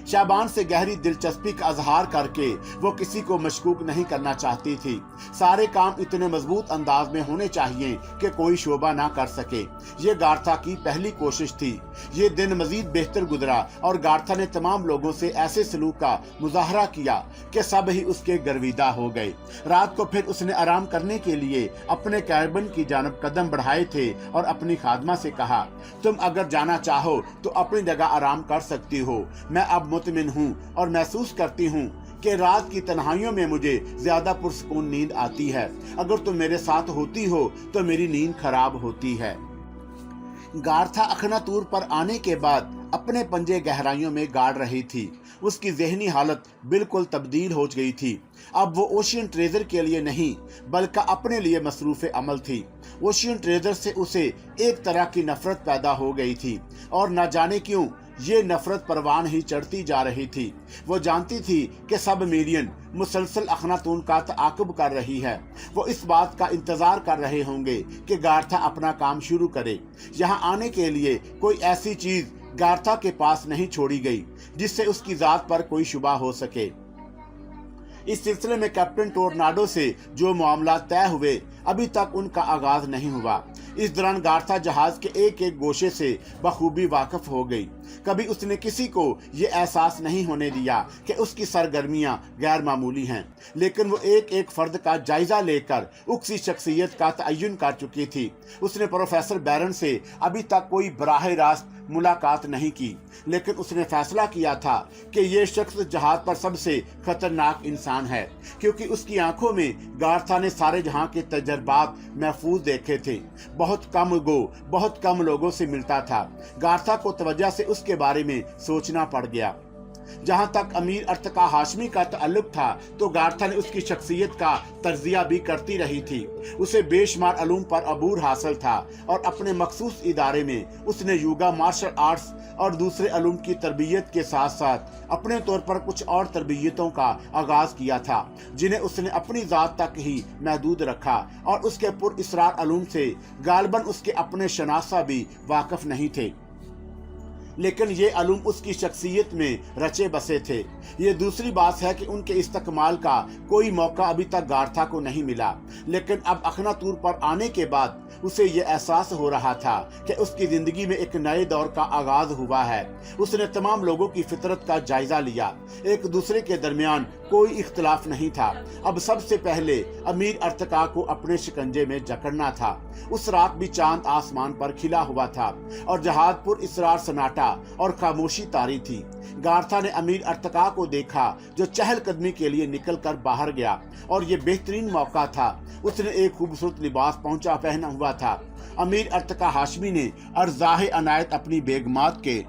शाबान से गहरी दिलचस्पी का इजहार करके वो किसी को मशकूक नहीं करना चाहती थी। सारे काम इतने मजबूत अंदाज में होने चाहिए कि कोई शोभा ना कर सके। ये गार्था की पहली कोशिश थी। ये दिन मजीद बेहतर गुजरा और गार्था ने तमाम लोगों से ऐसे सलूक का मुजाहरा किया कि सब ही उसके गर्विदा हो गए। रात को फिर उसने आराम करने के लिए अपने कैबिन की जानब कदम बढ़ाए थे और अपनी खादमा से कहा, तुम अगर जाना चाहो तो अपनी जगह आराम कर सकती हो। मैं अब मुतमिन हूँ और महसूस करती हूँ कि रात की तन्हाइयों में मुझे ज्यादा पुरसकून नींद आती है। अगर तुम मेरे साथ होती हो तो मेरी नींद खराब होती है। गार्था अखनातूर पर आने के बाद अपने पंजे गहराइयों में गाड़ रही थी। उसकी जहनी हालत बिल्कुल तब्दील हो गई थी। अब वो ओशियन ट्रेजर के लिए नहीं बल्कि अपने लिए मसरूफ अमल थी। ओशियन ट्रेजर से उसे एक तरह की नफरत पैदा हो गई थी, और न जाने क्यों ये नफरत परवान ही चढ़ती जा रही थी। वो जानती थी कि सब मिलियन मुसलसल अखनातून का ताक़ुब कर रही है। वो इस बात का इंतजार कर रहे होंगे कि गार्था अपना काम शुरू करे। यहाँ आने के लिए कोई ऐसी चीज गार्था के पास नहीं छोड़ी गई जिससे उसकी जात पर कोई शुबा हो सके। इस सिलसिले में कैप्टन टोर्नाडो से जो मामला तय हुए अभी तक उनका आगाज नहीं हुआ। इस दौरान गार्था जहाज के एक एक गोशे से बखूबी वाकिफ हो गई। कभी उसने किसी को ये एहसास नहीं होने दिया कि उसकी सरगर्मियां गैर मामूली हैं, लेकिन वो एक एक फर्द का जायजा लेकर उसकी शख्सियत का तयन कर चुकी थी। उसने प्रोफेसर बैरन से अभी तक कोई बराह रास्त मुलाकात नहीं की, लेकिन उसने फैसला किया था कि ये शख्स जहाज पर सबसे खतरनाक इंसान है, क्योंकि उसकी आंखों में गार्था ने सारे जहां के तजर्बात महफूज देखे थे। बहुत कम लोगों से मिलता था। गार्था को तवज्जो से उसके बारे में सोचना पड़ गया। जहां तक अमीर अर्तका हाशमी का ताल्लुक था तो गार्था ने उसकी शख्सियत का तर्जिया भी करती रही थी। उसे बेशुमार अलूम पर अबूर हासिल था और अपने मखसूस इदारे में उसने योगा, मार्शल आर्ट्स और दूसरे अलूम की तरबियत के साथ साथ अपने तौर पर कुछ और तरबियतों का आगाज किया था, जिन्हें उसने अपनी जात तक ही महदूद रखा और उसके पुरइसरार अलूम से गालिबन उसके अपने शनासा भी वाकिफ नहीं थे। लेकिन ये अलूम उसकी शख्सियत में रचे बसे थे। ये दूसरी बात है कि उनके इस्तेमाल का कोई मौका अभी तक गार्था को नहीं मिला, लेकिन अब अखनातूर पर आने के बाद उसे ये एहसास हो रहा था कि उसकी जिंदगी में एक नए दौर का आगाज हुआ है। उसने तमाम लोगों की फितरत का जायजा लिया। एक दूसरे के दरमियान कोई इख्तिलाफ नहीं था। अब सबसे पहले अमीर अर्तका को अपने शिकंजे में जकड़ना था। उस रात भी चांद आसमान पर खिला हुआ था और जहाज पुरइसरार सन्नाटा और खामोशी तारी थी। गार्था ने अमीर अर्तका को देखा जो चहलकदमी के लिए निकल कर बाहर गया और ये बेहतरीन मौका था। उसने एक खूबसूरत लिबास पहुंचा पहना हुआ था। अमीर अर्तका हाशमी ने अर्जाहे अनायत अपनी बेगमात के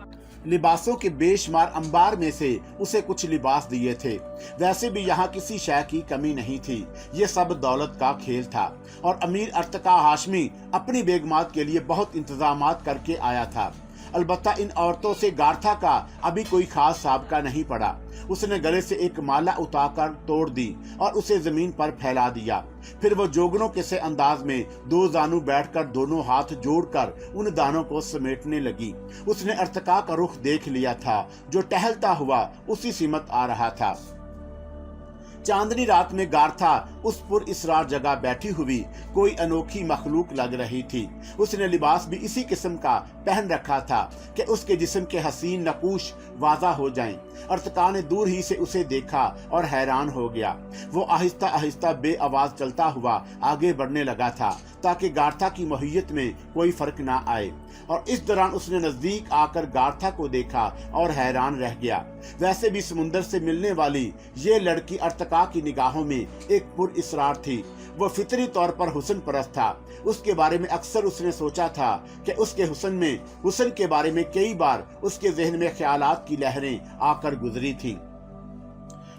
लिबासों के बेशुमार अंबार में से उसे कुछ लिबास दिए थे। वैसे भी यहाँ किसी शय की कमी नहीं थी। ये सब दौलत का खेल था और अमीर अर्तका हाशमी अपनी बेगमात के लिए बहुत इंतजामात करके आया था। अलबत्ता इन औरतों से गार्था का अभी कोई खास साबका नहीं पड़ा। उसने गले से एक माला उतारकर तोड़ दी और उसे जमीन पर फैला दिया। फिर वो जोगनों के से अंदाज में दो जानू बैठकर दोनों हाथ जोड़कर उन दानों को समेटने लगी। उसने अर्तका का रुख देख लिया था जो टहलता हुआ उसी सिमत आ रहा था। चांदनी रात में गार्था उस पुरइसरार जगह बैठी हुई कोई अनोखी मखलूक लग रही थी। उसने लिबास भी इसी किस्म का पहन रखा था कि उसके जिस्म के हसीन नकूश वाज़ा हो जाएं। अर्तका ने दूर ही से उसे देखा और हैरान हो गया। वो आहिस्ता आहिस्ता बेआवाज चलता हुआ आगे बढ़ने लगा था ताकि गार्था की मोहियत में कोई फर्क ना आए, और इस दौरान उसने नजदीक आकर गार्था को देखा और हैरान रह गया। वैसे भी समुंदर से मिलने वाली ये लड़की अर्तका की निगाहों में एक पुरइसरार थी। वो फितरी तौर पर हुस्न परस्त था। उसके बारे में अक्सर उसने सोचा था कि उसके हुस्न के बारे में कई बार उसके जहन में ख्यालात की लहरें आकर गुजरी थी।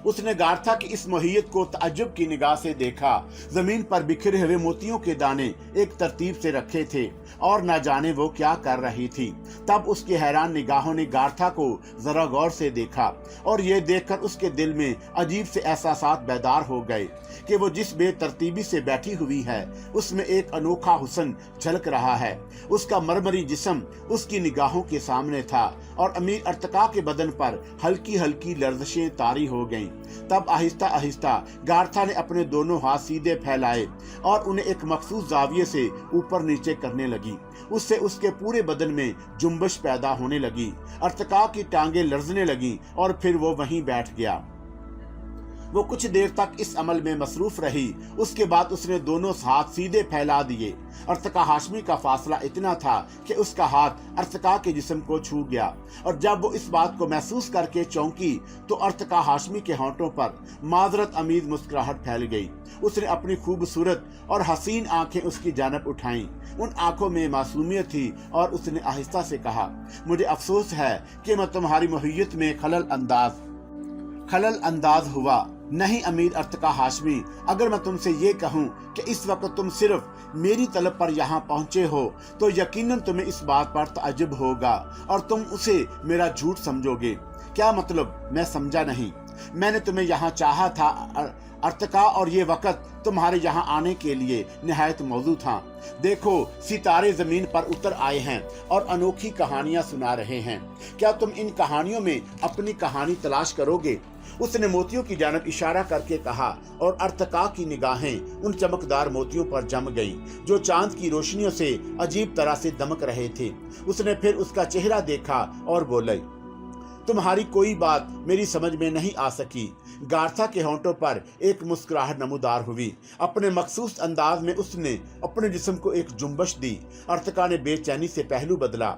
उसने गार्था की इस मोहियत को तअज्जुब की निगाह से देखा। जमीन पर बिखरे हुए मोतियों के दाने एक तरतीब से रखे थे और न जाने वो क्या कर रही थी। तब उसकी हैरान निगाहों ने गार्था को जरा गौर से देखा और ये देखकर उसके दिल में अजीब से एहसासात बेदार हो गए कि वो जिस बेतरतीबी से बैठी हुई है उसमें एक अनोखा हुस्न झलक रहा है। उसका मरमरी जिस्म उसकी निगाहों के सामने था और अमीर अर्तका के बदन पर हल्की हल्की लर्जिशें तारी हो गईं। तब आहिस्ता आहिस्ता गार्था ने अपने दोनों हाथ सीधे फैलाए और उन्हें एक मखसूस जाविये से ऊपर नीचे करने लगी। उससे उसके पूरे बदन में जुम्बश पैदा होने लगी। अर्तका की टांगें लर्जने लगी और फिर वो वहीं बैठ गया। वो कुछ देर तक इस अमल में मसरूफ रही। उसके बाद उसने दोनों हाथ सीधे फैला दिए। अर्तका हाशमी का फासला इतना था कि उसका हाथ अर्तका के जिस्म को छू गया, और जब वो इस बात को महसूस करके चौंकी तो अर्तका हाशमी के होंठों पर माजरत अमीज मुस्कुराहट फैल गई। उसने अपनी खूबसूरत और हसीन आंखें उसकी जानब उठाईं। उन आंखों में मासूमियत थी और उसने आहिस्ता से कहा, मुझे अफसोस है कि मैं तुम्हारी मोहियत में खलल अंदाज हुआ। नहीं अमीर अर्तका हाशमी, अगर मैं तुमसे ये कहूँ कि इस वक्त तुम सिर्फ मेरी तलब पर यहाँ पहुँचे हो तो यकीनन तुम्हें इस बात पर ताज्जुब होगा और तुम उसे मेरा झूठ समझोगे। क्या मतलब? मैं समझा नहीं। मैंने तुम्हें यहाँ चाहा था अर्तका, और ये वक्त तुम्हारे यहाँ आने के लिए निहायत मौजू था। देखो, सितारे जमीन पर उतर आए हैं और अनोखी कहानियां सुना रहे हैं। क्या तुम इन कहानियों में अपनी कहानी तलाश करोगे? उसने मोतियों की जानब इशारा करके कहा और अर्तका की निगाहें उन चमकदार मोतियों पर जम गईं जो चांद की रोशनियों से अजीब तरह से दमक रहे थे। उसने फिर उसका चेहरा देखा और बोले, तुम्हारी कोई बात मेरी समझ में नहीं आ सकी। गार्था के होंठों पर एक मुस्कुराहट नमूदार हुई। अपने मखसूस अंदाज में उसने अपने जिस्म को एक जुम्बश दी। अर्तका ने बेचैनी से पहलू बदला।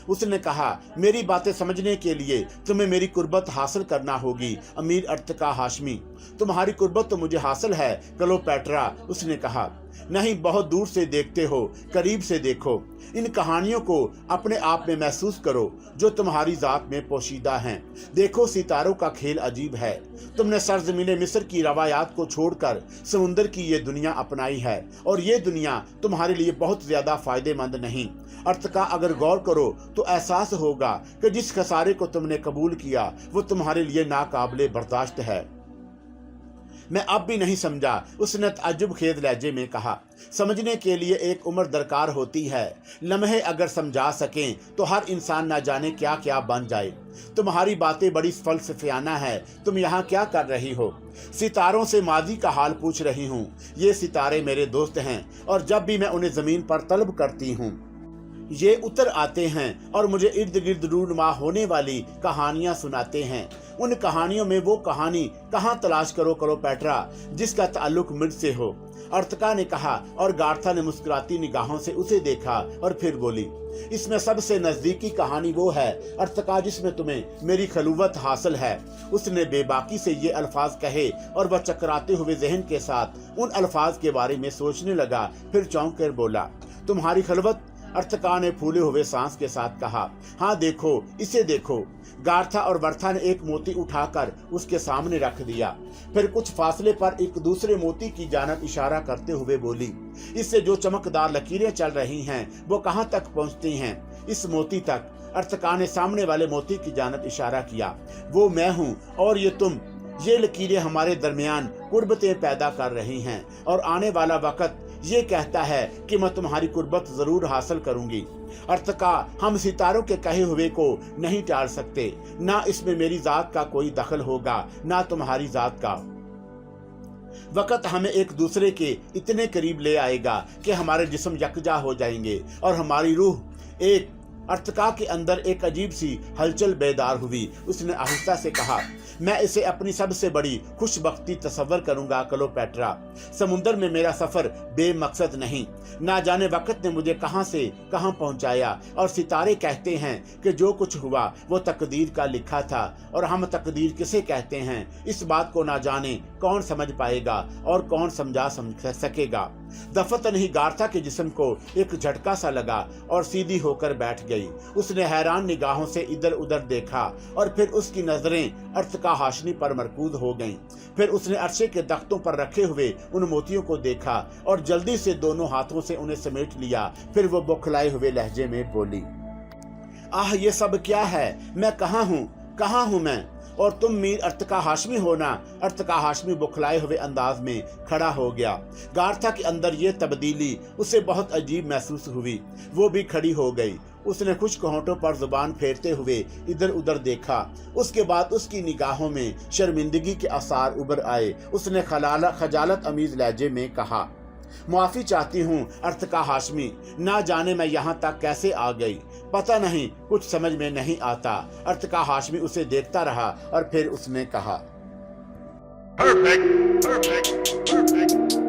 उसने कहा, मेरी बातें समझने के लिए तुम्हें मेरी कुर्बत हासिल करना होगी अमीर अर्तका हाशमी। तुम्हारी कुर्बत तो मुझे हासिल है क्लोपेट्रा, उसने कहा। नहीं बहुत दूर से देखते हो, करीब से देखो। इन कहानियों को अपने आप में महसूस करो जो तुम्हारी जात में पोशीदा हैं। देखो सितारों का खेल अजीब है। तुमने सरजमीने मिस्र की रवायात को छोड़कर समुंदर की ये दुनिया अपनाई है और ये दुनिया तुम्हारे लिए बहुत ज्यादा फायदेमंद नहीं। अर्थ का अगर गौर करो तो एहसास होगा कि जिस खसारे को तुमने कबूल किया वो तुम्हारे लिए नाकाबिले बर्दाश्त है। मैं अब भी नहीं समझा, उसने ताज्जुब खेद लहजे में कहा। समझने के लिए एक उम्र दरकार होती है। लम्हे अगर समझा सकें तो हर इंसान न जाने क्या क्या बन जाए। तुम्हारी बातें बड़ी फलसफियाना है। तुम यहाँ क्या कर रही हो? सितारों से माजी का हाल पूछ रही हूँ। ये सितारे मेरे दोस्त हैं और जब भी मैं उन्हें जमीन पर तलब करती हूँ ये उतर आते हैं और मुझे इर्द गिर्द रूनुमा होने वाली कहानियां सुनाते हैं। उन कहानियों में वो कहानी कहाँ तलाश करो क्लोपेट्रा जिसका ताल्लुक मिर्ज से हो? अर्तका ने कहा और गार्था ने मुस्कुराती निगाहों से उसे देखा और फिर बोली, इसमें सबसे नजदीकी कहानी वो है अर्तका जिसमें तुम्हें मेरी खलूवत हासिल है। उसने बेबाकी से ये अल्फाज कहे और वह चकराते हुए जहन के साथ उन अल्फाज के बारे में सोचने लगा। फिर चौंक कर बोला, तुम्हारी खलवत? अर्तका ने फूले हुए सांस के साथ कहा, हाँ देखो, इसे देखो। गार्था और वर्था ने एक मोती उठाकर उसके सामने रख दिया। फिर कुछ फासले पर एक दूसरे मोती की जानब इशारा करते हुए बोली, इससे जो चमकदार लकीरें चल रही हैं वो कहाँ तक पहुँचती हैं? इस मोती तक। अर्तका ने सामने वाले मोती की जानब इशारा किया। वो मैं हूँ और ये तुम। ये लकीरें हमारे दरमियान कुर्बतें पैदा कर रही हैं और आने वाला वक्त ये कहता है कि मैं तुम्हारी कुर्बत जरूर हासिल करूंगी। अर्तका, हम सितारों के कहे हुए को नहीं टाल सकते। ना इसमें मेरी जात का कोई दखल होगा ना तुम्हारी जात का। वक्त हमें एक दूसरे के इतने करीब ले आएगा कि हमारे जिस्म यकजा हो जाएंगे और हमारी रूह एक। अर्तका के अंदर एक अजीब सी हलचल बेदार हुई। उसने आहिस्ता से कहा, मैं इसे अपनी सबसे बड़ी खुशबख्ती तस्वर करूंगा क्लोपेट्रा। समुंदर में मेरा सफर बेमकसद नहीं। ना जाने वक्त ने मुझे कहां से कहां पहुंचाया और सितारे कहते हैं कि जो कुछ हुआ वो तकदीर का लिखा था और हम तकदीर किसे कहते हैं इस बात को ना जाने कौन समझ पाएगा और कौन समझा सकेगा। दफतन ही गार्था के जिस्म को एक झटका सा लगा और सीधी होकर बैठ गई। उसने हैरान निगाहों से इधर उधर देखा और फिर उसकी नजरें अर्तका हाशनी पर मरकूज हो गईं। फिर उसने अर्शे के तख्तों पर रखे हुए उन मोतियों को देखा और जल्दी से दोनों हाथों से उन्हें समेट लिया। फिर वो बौखलाए हुए लहजे में बोली, आह ये सब क्या है? मैं कहाँ हूँ मैं? और तुम मीर अर्तका हाशमी हो ना? अर्तका हाशमी बुखलाए हुए अंदाज में खड़ा हो गया। गार्था के अंदर ये तब्दीली उसे बहुत अजीब महसूस हुई। वो भी खड़ी हो गई। उसने खुश्क होंठों पर जुबान फेरते हुए इधर उधर देखा। उसके बाद उसकी निगाहों में शर्मिंदगी के आसार उभर आए। उसने खजालत अमीज लहजे में कहा, माफी चाहती हूँ अर्तका हाशमी, ना जाने मैं यहाँ तक कैसे आ गई। पता नहीं, कुछ समझ में नहीं आता। अर्तका हाशमी उसे देखता रहा और फिर उसने कहा, Perfect.